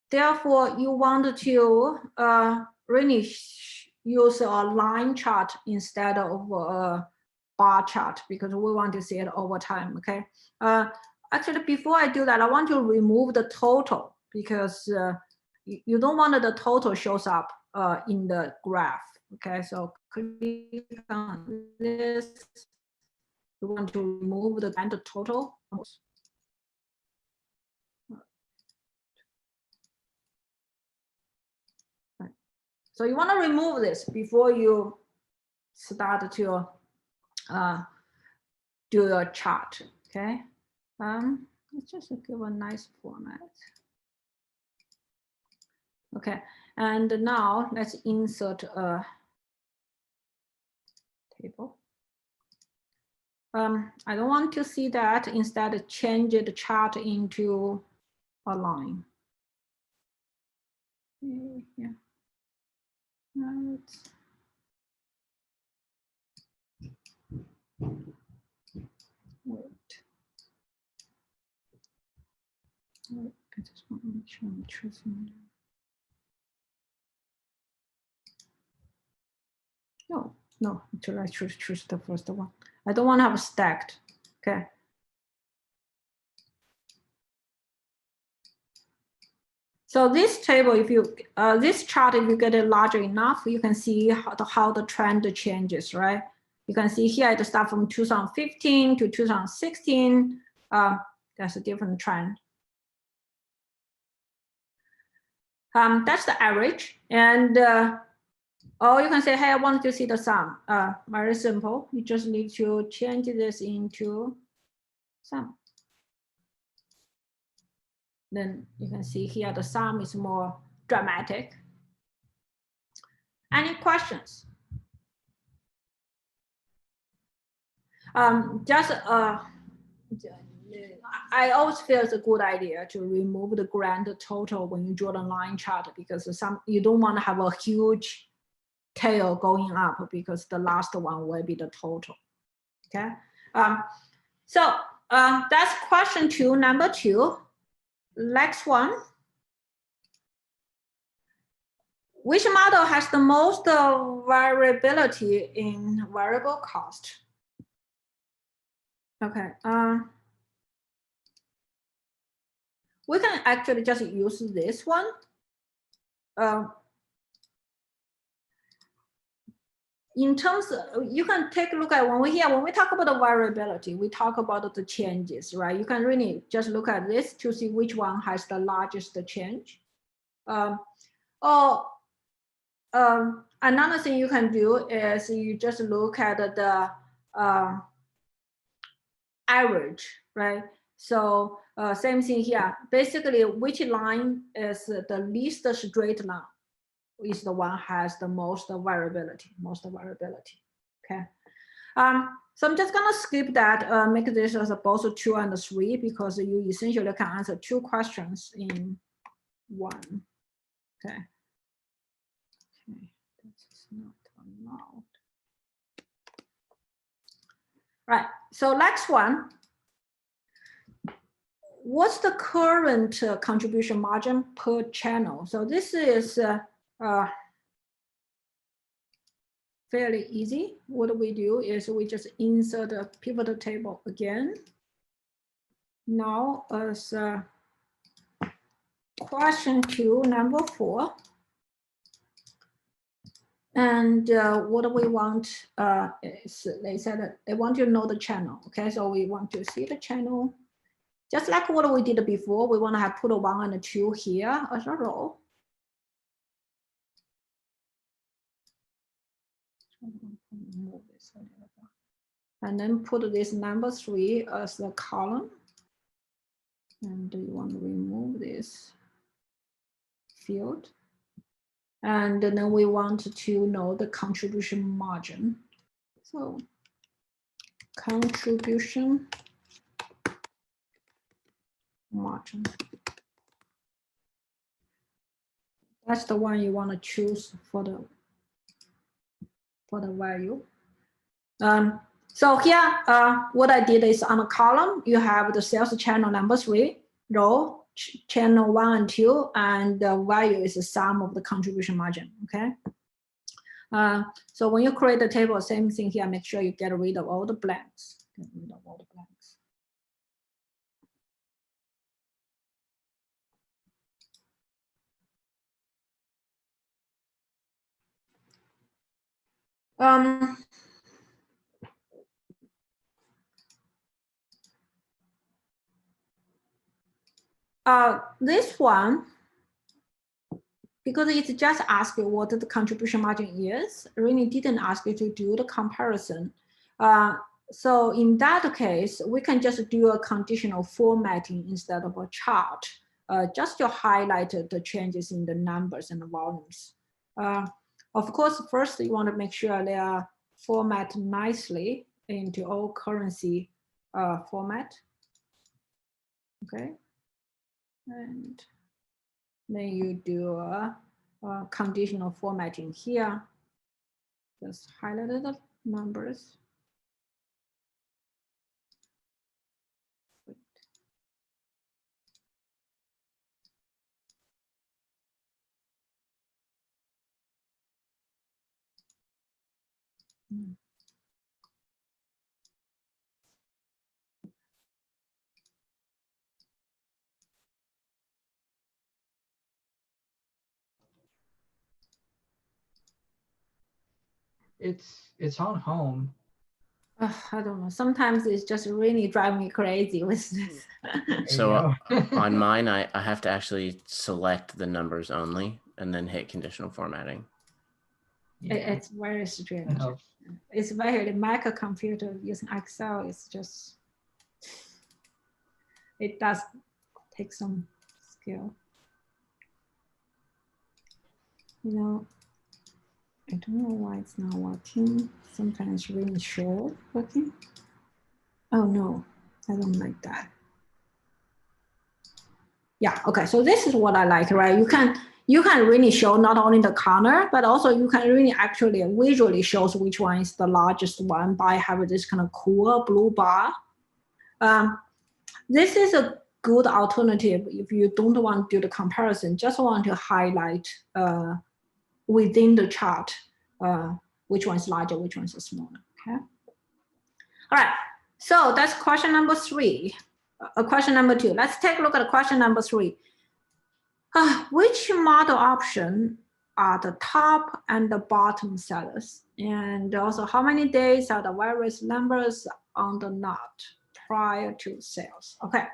therefore, you want to really use a line chart instead of a bar chart because we want to see it over time, okay? Actually, before I do that, I want to remove the total because you don't want the total shows up in the graph, okay? So click on this. You want to remove the total. So you want to remove this before you start to do your chart, okay? Let's just give a nice format. Okay, and now let's insert a table. I don't want to see that. Instead, change the chart into a line. Yeah. Right. Wait. I just want to make sure I'm choosing. No, actually I choose the first one. I don't want to have a stacked. Okay. So this table, if you this chart, if you get it larger enough, you can see how the trend changes, right? You can see here it starts from 2015 to 2016. That's a different trend. That's the average, and or you can say, hey, I want to see the sum. Very simple. You just need to change this into sum. Then you can see here the sum is more dramatic. Any questions? I always feel it's a good idea to remove the grand total when you draw the line chart, because you don't want to have a huge tail going up, because the last one will be the total. Okay. So that's question 2, number 2. Next one. Which model has the most variability in variable cost? Okay. We can actually just use this one. In terms of, you can take a look at when we talk about the variability, we talk about the changes, right? You can really just look at this to see which one has the largest change. Another thing you can do is you just look at the average, right? So same thing here. Basically, which line is the least straight line is the one has the most variability, okay? So I'm just gonna skip that, make this as both 2 and 3, because you essentially can answer 2 questions in 1, okay? Okay, that's not allowed. Right, so next one. What's the current contribution margin per channel? So this is fairly easy. What we do is we just insert a pivot table again. Now as question 2, number 4. And what we want is, they said that they want to know the channel. Okay, so we want to see the channel. Just like what we did before, we want to have put a 1 and 2 here as a row. And then put this number 3 as the column. And you want to remove this field. And then we want to know the contribution margin. So contribution margin. That's the one you want to choose for the value. So here, what I did is on a column, you have the sales channel number 3, row channel 1 and 2, and the value is the sum of the contribution margin. Okay. So when you create the table, same thing here. Make sure you get rid of all the blanks. Get rid of all the blanks. This one, because it's just asking what the contribution margin is, really didn't ask you to do the comparison. So in that case, we can just do a conditional formatting instead of a chart, just to highlight the changes in the numbers and the volumes. Of course, first you want to make sure they are formatted nicely. into all currency format. Okay. And then you do a conditional formatting here. Just highlight the numbers. It's on home. I don't know. Sometimes it's just really drive me crazy with this. There you So go. on mine, I have to actually select the numbers only and then hit conditional formatting. Yeah, It's very strange. that helps. It's very Mac computer using Excel. It's just, it does take some skill. You know, I don't know why it's not working. Sometimes it's really short working. Oh no, I don't like that. Yeah, okay, so this is what I like, right? You can really show not only the corner, but also you can really actually visually shows which one is the largest one by having this kind of cool blue bar. This is a good alternative if you don't want to do the comparison, just want to highlight within the chart which one is larger, which one is smaller, okay? All right, so that's question number 3. Question number 2. Let's take a look at question number 3. Which model option are the top and the bottom sellers? And also how many days are the various numbers on the knot prior to sales? Okay,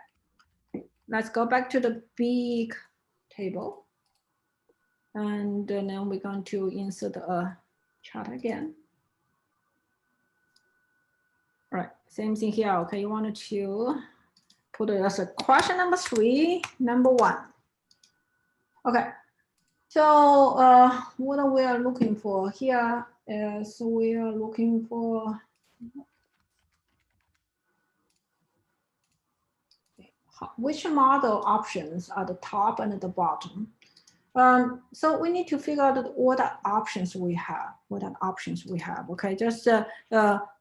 let's go back to the big table. And then we're going to insert a chart again. All right, same thing here. Okay, you wanted to put it as a question number 3, number 1. Okay, so what we are looking for here is we are looking for which model options are the top and the bottom. So we need to figure out what options we have. Okay, just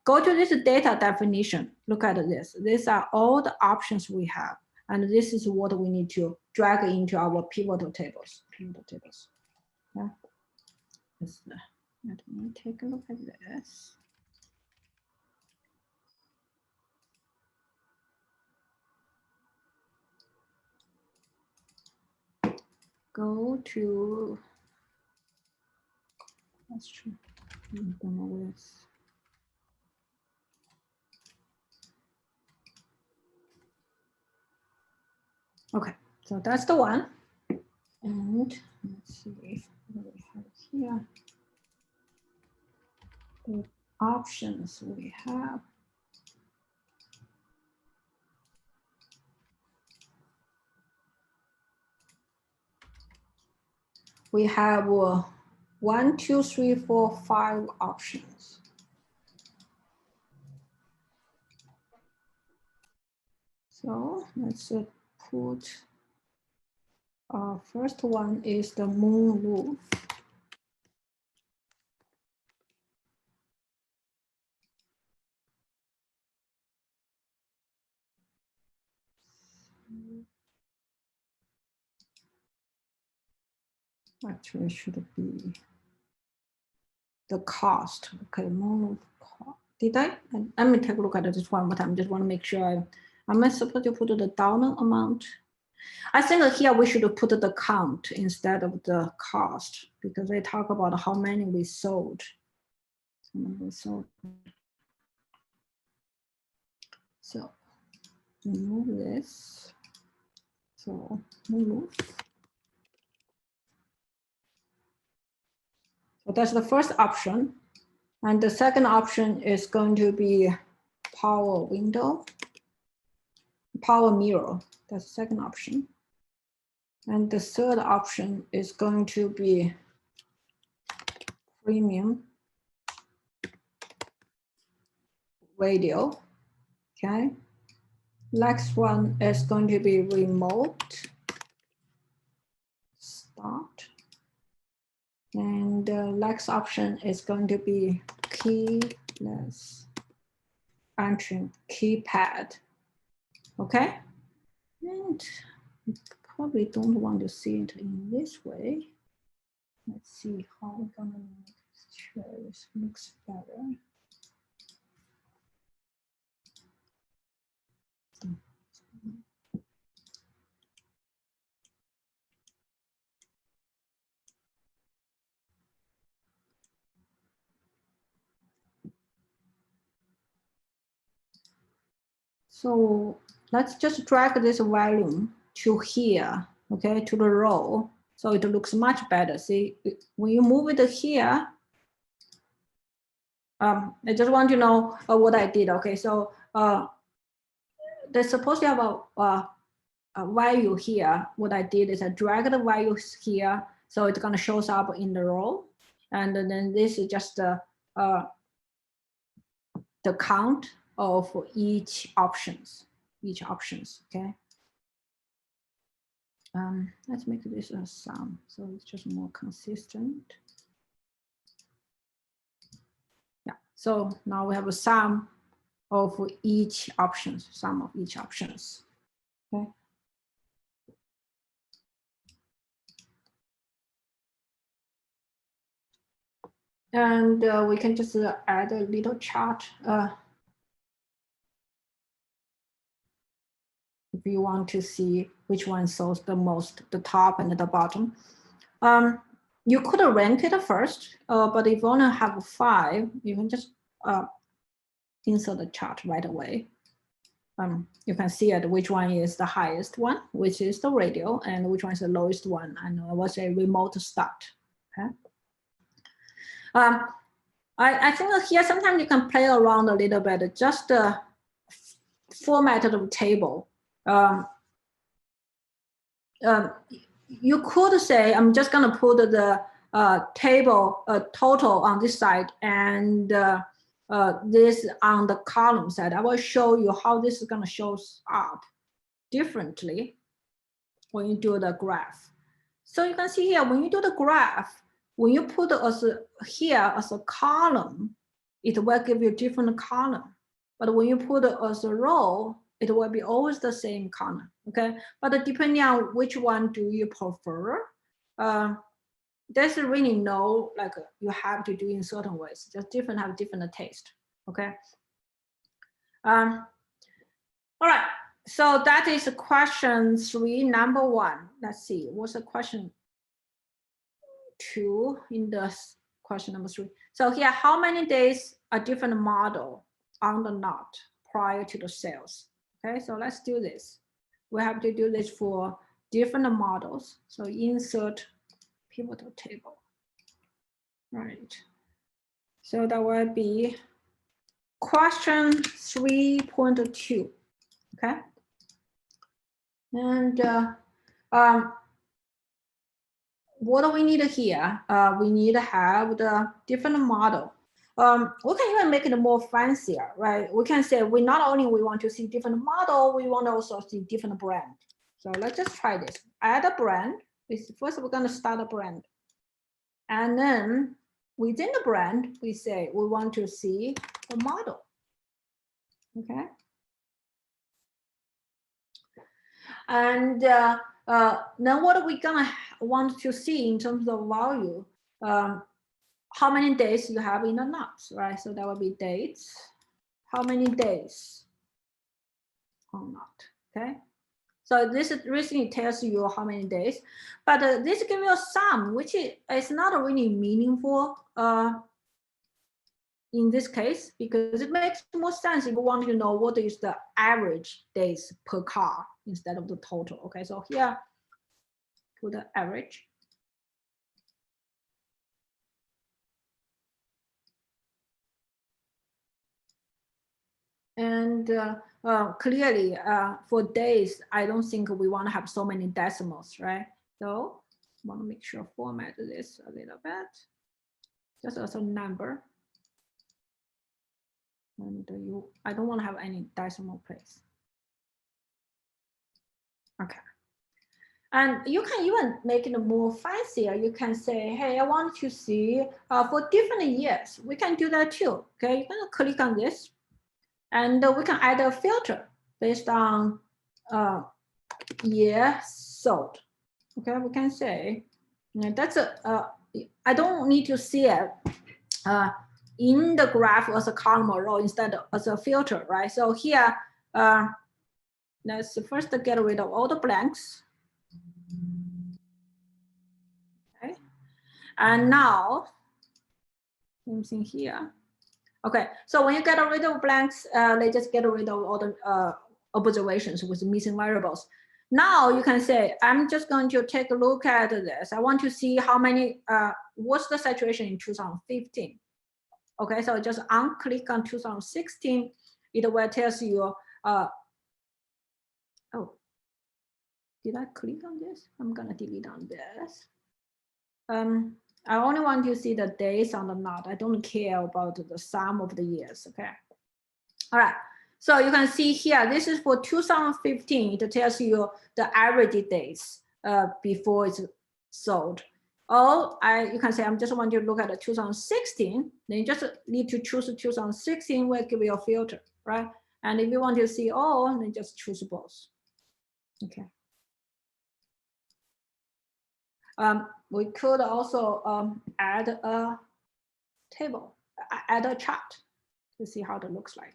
go to this data definition. Look at this. These are all the options we have. And this is what we need to drag into our pivotal tables. Yeah. Let me take a look at this. Go to, that's true. Okay, so that's the one. And let's see what we have here. The options we have. We have 1, 2, 3, 4, 5 options. So let's put first one is the moon roof. Actually, should be the cost. Okay, moon cost. Did I? Let me take a look at this one more time. Just want to make sure am I supposed to put the dollar amount? I think here we should put the count instead of the cost because they talk about how many we sold. So remove this. So move. So that's the first option. And the second option is going to be power window, power mirror. That's the second option. And the third option is going to be premium radio. Okay. Next one is going to be remote start. And the next option is going to be keyless entry keypad. Okay. And probably don't want to see it in this way. Let's see how we're gonna make sure this looks better. So let's just drag this volume to here, okay, to the row. So it looks much better. See, when you move it here, I just want to know what I did. Okay, so they're supposed to have a value here. What I did is I drag the values here, so it's gonna show up in the row, and then this is just the count of each options. Okay. Let's make this a sum, so it's just more consistent. Yeah. So now we have a sum of each options. Okay. And we can just add a little chart if you want to see which one shows the most, the top and the bottom. You could rank it first, but if you want to have 5, you can just insert the chart right away. You can see it, which one is the highest one, which is the radio, and which one is the lowest one, and it was a remote start. Okay. I think here sometimes you can play around a little bit, just format the table. You could say, I'm just going to put the table total on this side and this on the column side. I will show you how this is going to show up differently when you do the graph. So you can see here, when you do the graph, when you put as here as a column, it will give you a different column. But when you put it as a row, it will be always the same column, okay? But depending on which one do you prefer, there's really no, like you have to do in certain ways. Just have different taste, okay? All right, so that is question 3, number 1. Let's see, what's the question 2 in the question number 3? So here, how many days a different model on the knot prior to the sales? Okay, so let's do this. We have to do this for different models. So insert pivotal table. Right. So that will be question 3.2. Okay. And what do we need here? We need to have the different model. We can even make it more fancier, right? We can say we not only we want to see different model, we want to also see different brand. So let's just try this. Add a brand. First, we're going to start a brand. And then within the brand, we say we want to see the model. Okay. And then what are we going to want to see in terms of value? How many days you have in the knots, right? So that will be dates. How many days on knot, okay? So this recently tells you how many days, but this gives you a sum, which is not really meaningful in this case, because it makes more sense if you want to know what is the average days per car instead of the total, okay? So here, put the average. And clearly, for days, I don't think we want to have so many decimals, right? So I want to make sure format this a little bit, just as a number. And I don't want to have any decimal place. Okay. And you can even make it more fancier. You can say, hey, I want to see for different years. We can do that too. Okay, you can click on this and we can add a filter based on year sold. Okay, we can say that's I don't need to see it in the graph as a column or row instead of as a filter, right? So here, let's first get rid of all the blanks. Okay, and now, same thing here. Okay, so when you get rid of blanks, they just get rid of all the observations with missing variables. Now you can say, I'm just going to take a look at this. I want to see how many, what's the saturation in 2015. Okay, so just unclick on 2016. It will tell you, oh, did I click on this? I'm gonna delete on this. I only want to see the days on the knot. I don't care about the sum of the years, okay? All right, so you can see here, this is for 2015. It tells you the average days before it's sold. Or you can say, I'm just want to look at the 2016. Then you just need to choose 2016, will give you a filter, right? And if you want to see all, then just choose both, okay? We could also add a table, add a chart to see how that looks like.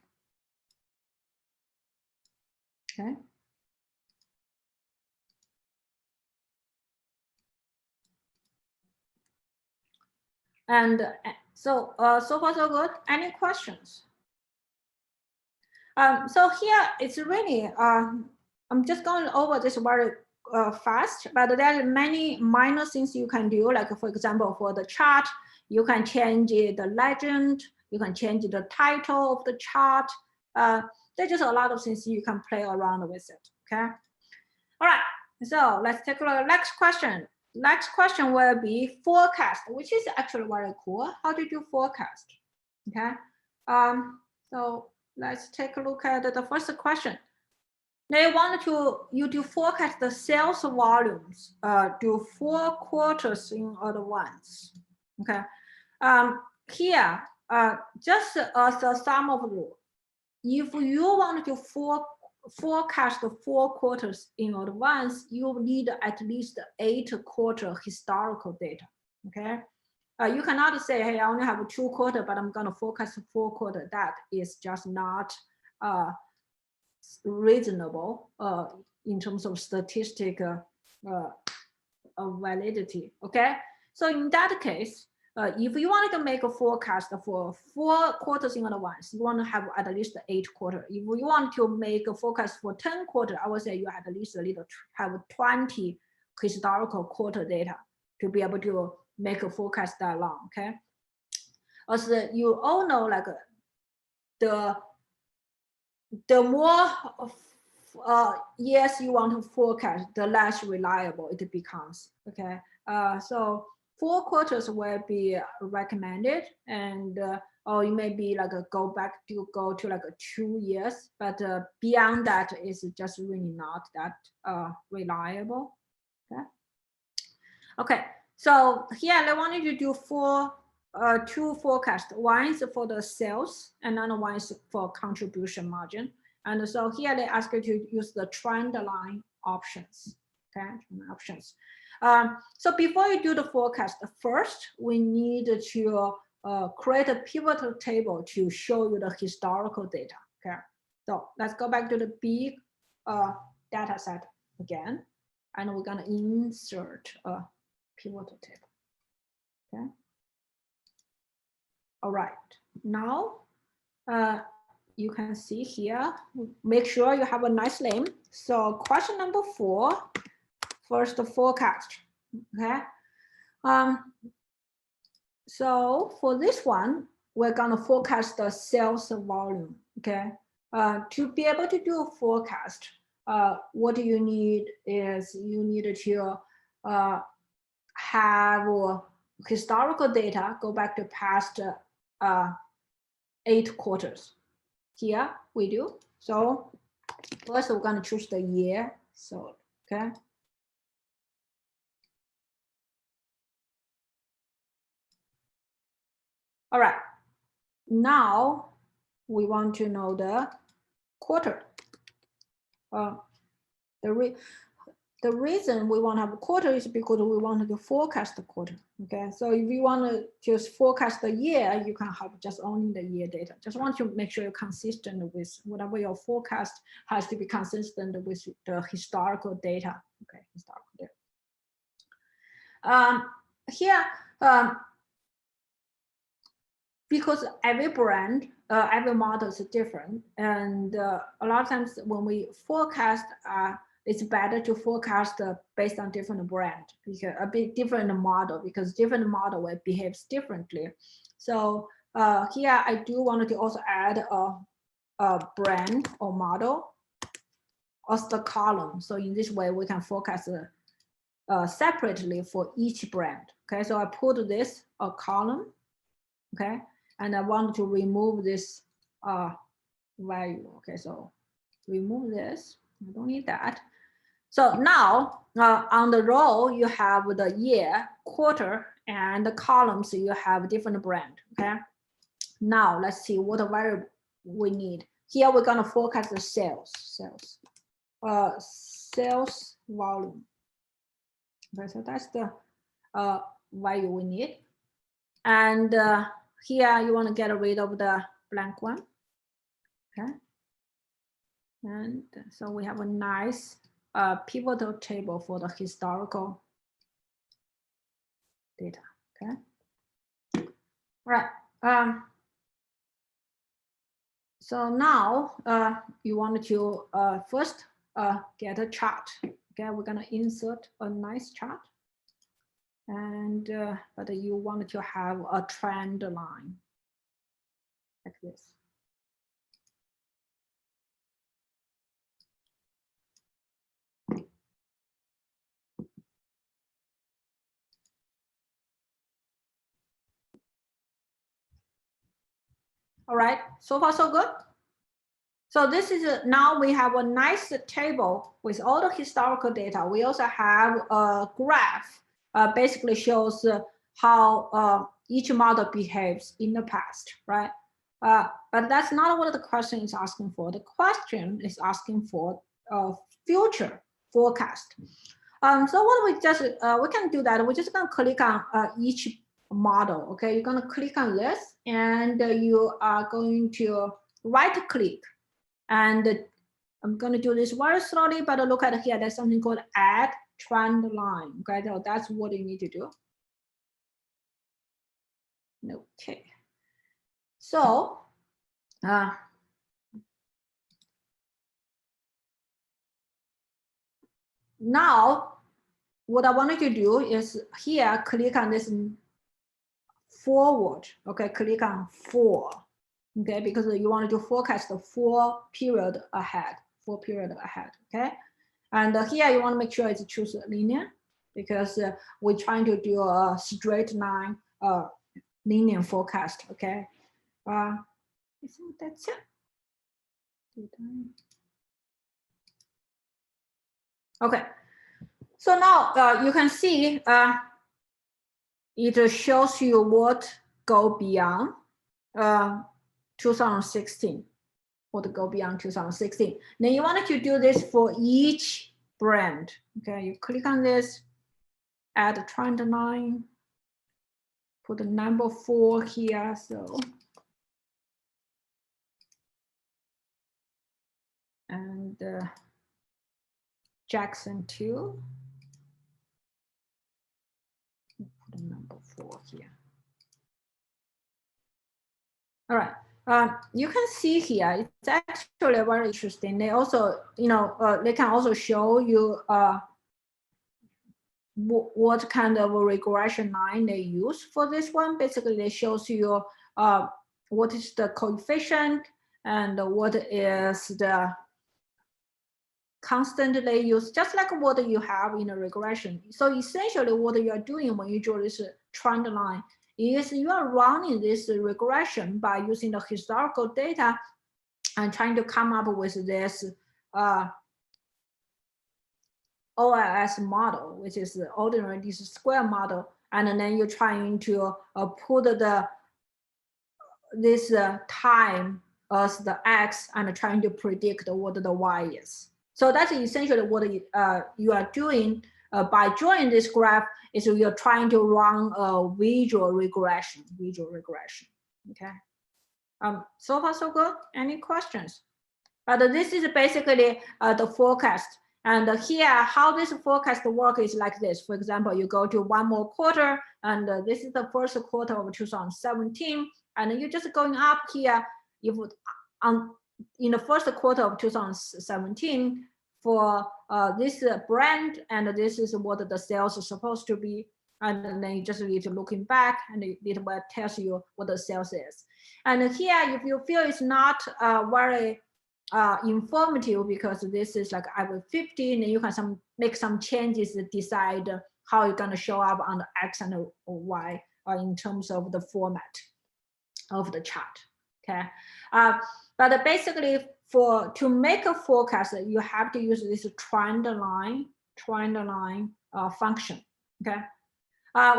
Okay. And so far so good. Any questions? So here it's really, I'm just going over this very fast, but there are many minor things you can do. Like for example, for the chart, you can change the legend, you can change the title of the chart. There's just a lot of things you can play around with it, okay? All right, so let's take a look at the next question. Next question will be forecast, which is actually very cool. How do you do forecast, okay? So let's take a look at the first question. They want you to forecast the sales volumes, do 4 quarters in advance. Okay, here just as a sum of rule, if you want to forecast 4 quarters in advance, you need at least 8 quarter historical data. Okay, you cannot say, hey, I only have 2 quarters, but I'm going to forecast 4 quarters. That is just not reasonable in terms of statistical validity. Okay, so in that case, if you wanted to make a forecast for 4 quarters in advance, you want to have at least 8 quarters. If you want to make a forecast for 10 quarters, I would say you at least have 20 historical quarter data to be able to make a forecast that long. Okay, as you all know, like the more years you want to forecast, the less reliable it becomes. Okay, so 4 quarters will be recommended, and or you may be like go to like 2 years, but beyond that is just really not that reliable. Okay. Okay, so here I wanted to do 2 forecasts. One is for the sales, and another one is for contribution margin. And so here they ask you to use the trend line options. Okay, options. So before you do the forecast, first we need to create a pivotal table to show you the historical data. Okay, so let's go back to the big data set again, and we're gonna insert a pivotal table. Okay. All right, now you can see here, make sure you have a nice name. So question number 4, first forecast, okay? So for this one, we're gonna forecast the sales volume, okay? To be able to do a forecast, what you need is you need to have historical data, go back to past 8 quarters. here we do. So first we're going to choose the year. So, okay. All right. Now we want to know the quarter. The reason we want to have a quarter is because we want to forecast the quarter. Okay, so if you want to just forecast the year, you can have just only the year data. Just want to make sure you're consistent with whatever your forecast has to be consistent with the historical data. Okay, historical data. Here, because every brand, every model is different, and a lot of times when we forecast, it's better to forecast based on different brand, because a bit different model, because different model behaves differently. So here I do want to also add a brand or model as the column. So in this way, we can forecast separately for each brand. Okay, so I put this a column. Okay, and I want to remove this value. Okay, so remove this. I don't need that. So now on the row, you have the year, quarter, and the columns, you have different brand. Okay. Now let's see what variable we need. Here we're going to forecast the sales volume. Okay, so that's the value we need. And here you want to get rid of the blank one. Okay. And so we have a nice pivotal table for the historical data. Okay. All right. So now you want to first get a chart. Okay, we're gonna insert a nice chart, and but you want to have a trend line like this. All right, so far so good. So this is now we have a nice table with all the historical data. We also have a graph, basically shows how each model behaves in the past, right? But that's not what the question is asking for. The question is asking for future forecast. So what we just we can do that. We're just gonna click on each model. Okay, you're gonna click on this, and you are going to right click, and I'm gonna do this very slowly, but look at here, there's something called add trend line. Okay, so that's what you need to do. Okay, so now what I wanted to do is here, click on this forward. Okay, click on 4. Okay, because you wanted to forecast the 4 period ahead. Okay, and here you want to make sure it's choose linear, because we're trying to do a straight line linear forecast. Okay, I think that's it. Okay, so now you can see it shows you what go beyond 2016, what go beyond 2016. Then you wanted to do this for each brand. Okay, you click on this, add a trend line, put the number 4 here. So, and Jackson 2. Put the number 4 here. All right, you can see here, it's actually very interesting. They also, you know, they can also show you what kind of a regression line they use for this one. Basically, they shows you what is the coefficient and what is the constant they use, just like what you have in a regression. So essentially what you are doing when you draw this trend line is you are running this regression by using the historical data and trying to come up with this OLS model, which is the ordinary least square model, and then you're trying to put this time as the X and trying to predict what the Y is. So that's essentially what you are doing by drawing this graph. Is you're trying to run a visual regression. Okay. So far so good. Any questions? But this is basically the forecast. And here, how this forecast work is like this. For example, you go to one more quarter, and this is the first quarter of 2017, and you're just going up here. If in the first quarter of 2017 for this brand, and this is what the sales is supposed to be, and then you just need to looking back, and it will tells you what the sales is. And here, if you feel it's not very informative, because this is like every 15, and you can make some changes to decide how you're going to show up on the X and the Y in terms of the format of the chart. Okay, but basically to make a forecast, you have to use this trend line function. Okay,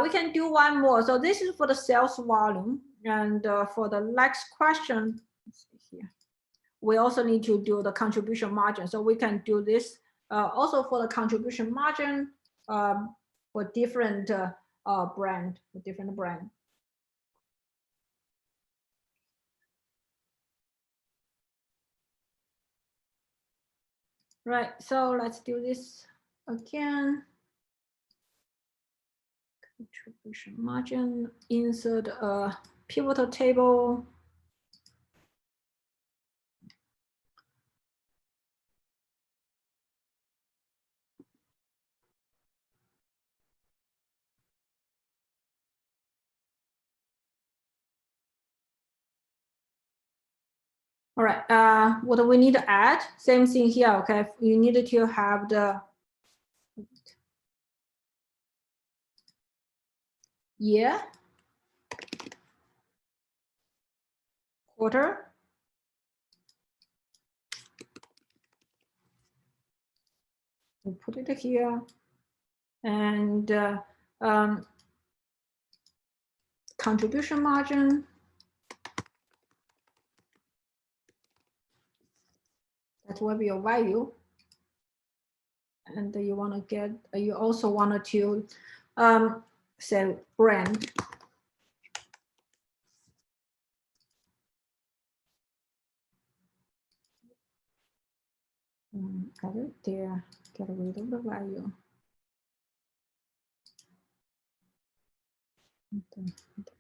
we can do one more. So this is for the sales volume, and for the next question, let's see here. We also need to do the contribution margin. So we can do this also for the contribution margin for different brand. Right, so let's do this again. Contribution margin, insert a pivotal table. All right, what do we need to add? Same thing here, okay? You need to have the year, quarter, we put it here, and contribution margin. That will be your value. And you want to get, you also wanted to say brand. Got it there, get rid of the value.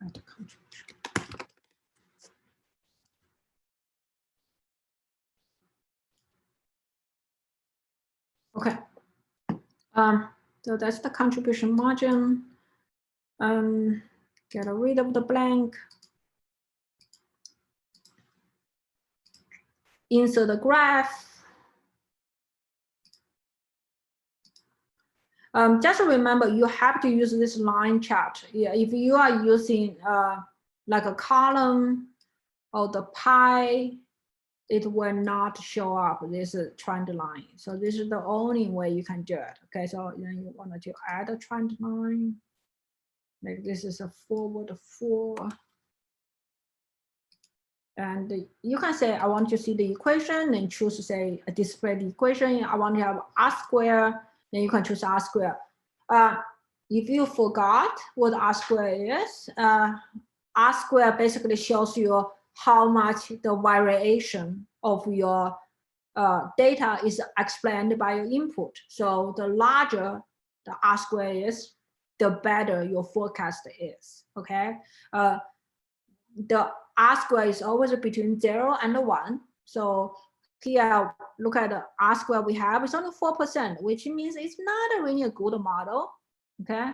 Add contribution. Okay, so that's the contribution margin. Get rid of the blank. Insert the graph. Just remember, you have to use this line chart. Yeah, if you are using like a column or the pie, it will not show up this trend line. So this is the only way you can do it. Okay, so then you wanted to add a trend line. Maybe this is a forward 4. And you can say, I want to see the equation, and choose, say, a display the equation. I want to have R square, then you can choose R square. If you forgot what R square is, R square basically shows you how much the variation of your data is explained by your input. So the larger the R square is, the better your forecast is, okay? The R square is always between 0 and 1. So here, look at the R square we have, it's only 4%, which means it's not really a good model, okay?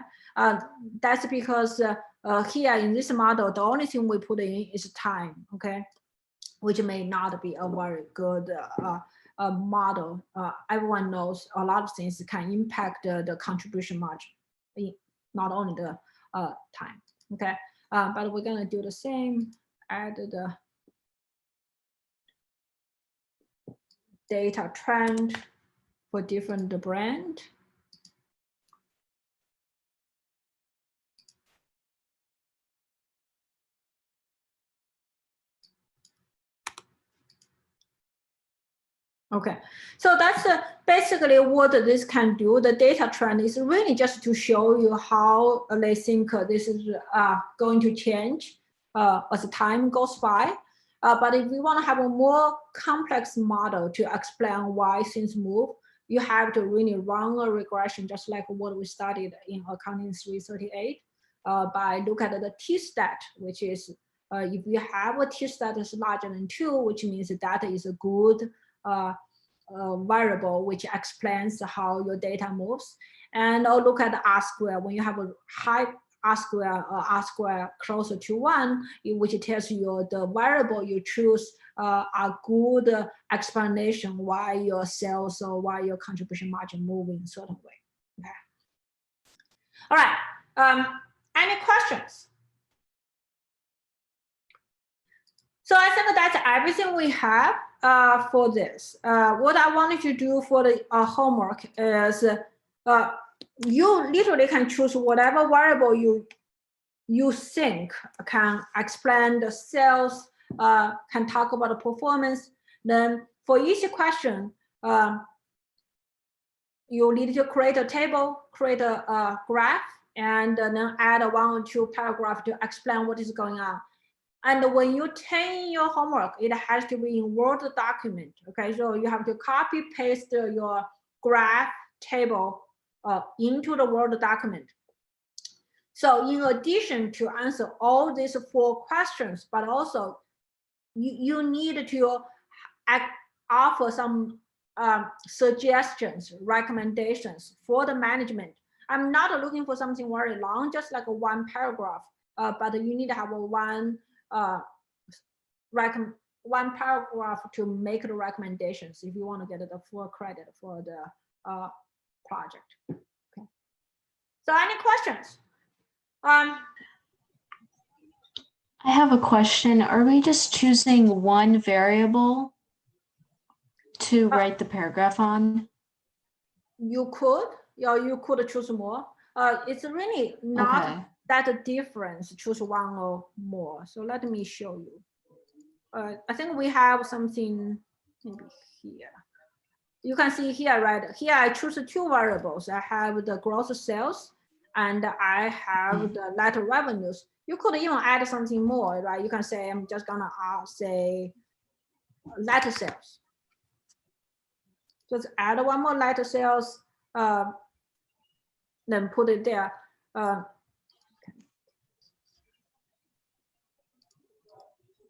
That's because here in this model, the only thing we put in is time, okay? Which may not be a very good model. Everyone knows a lot of things can impact the contribution margin, not only the time, okay? But we're gonna do the same, add the data trend for different brand. Okay, so that's basically what this can do. The data trend is really just to show you how they think this is going to change as time goes by. But if you want to have a more complex model to explain why things move, you have to really run a regression, just like what we studied in Accounting 338, by look at the t-stat, which is if you have a t-stat that's larger than 2, which means the data is a good variable which explains how your data moves. And I'll look at the R-square. When you have a high R-square or R-square closer to 1, which tells you the variable you choose a good explanation why your sales or why your contribution margin move in a certain way. Okay. All right. Any questions? So I think that's everything we have for this. What I wanted to do for the homework is you literally can choose whatever variable you think can explain the sales, can talk about the performance. Then for each question, you need to create a table, create a graph, and then add 1 or 2 paragraphs to explain what is going on. And when you turn your homework, it has to be in Word document. Okay, so you have to copy paste your graph table into the Word document. So in addition to answer all these 4 questions, but also you need to offer some suggestions, recommendations for the management. I'm not looking for something very long, just like 1 paragraph, but you need to have one paragraph to make the recommendations if you want to get the full credit for the project. Okay. So any questions? I have a question. Are we just choosing one variable to write the paragraph on? You could, or you could choose more. It's really not that difference, choose 1 or more. So let me show you. I think we have something maybe here. You can see here, right? Here I choose 2 variables. I have the gross sales and I have the net revenues. You could even add something more, right? You can say, I'm just gonna say net sales. Just add 1 more net sales, then put it there.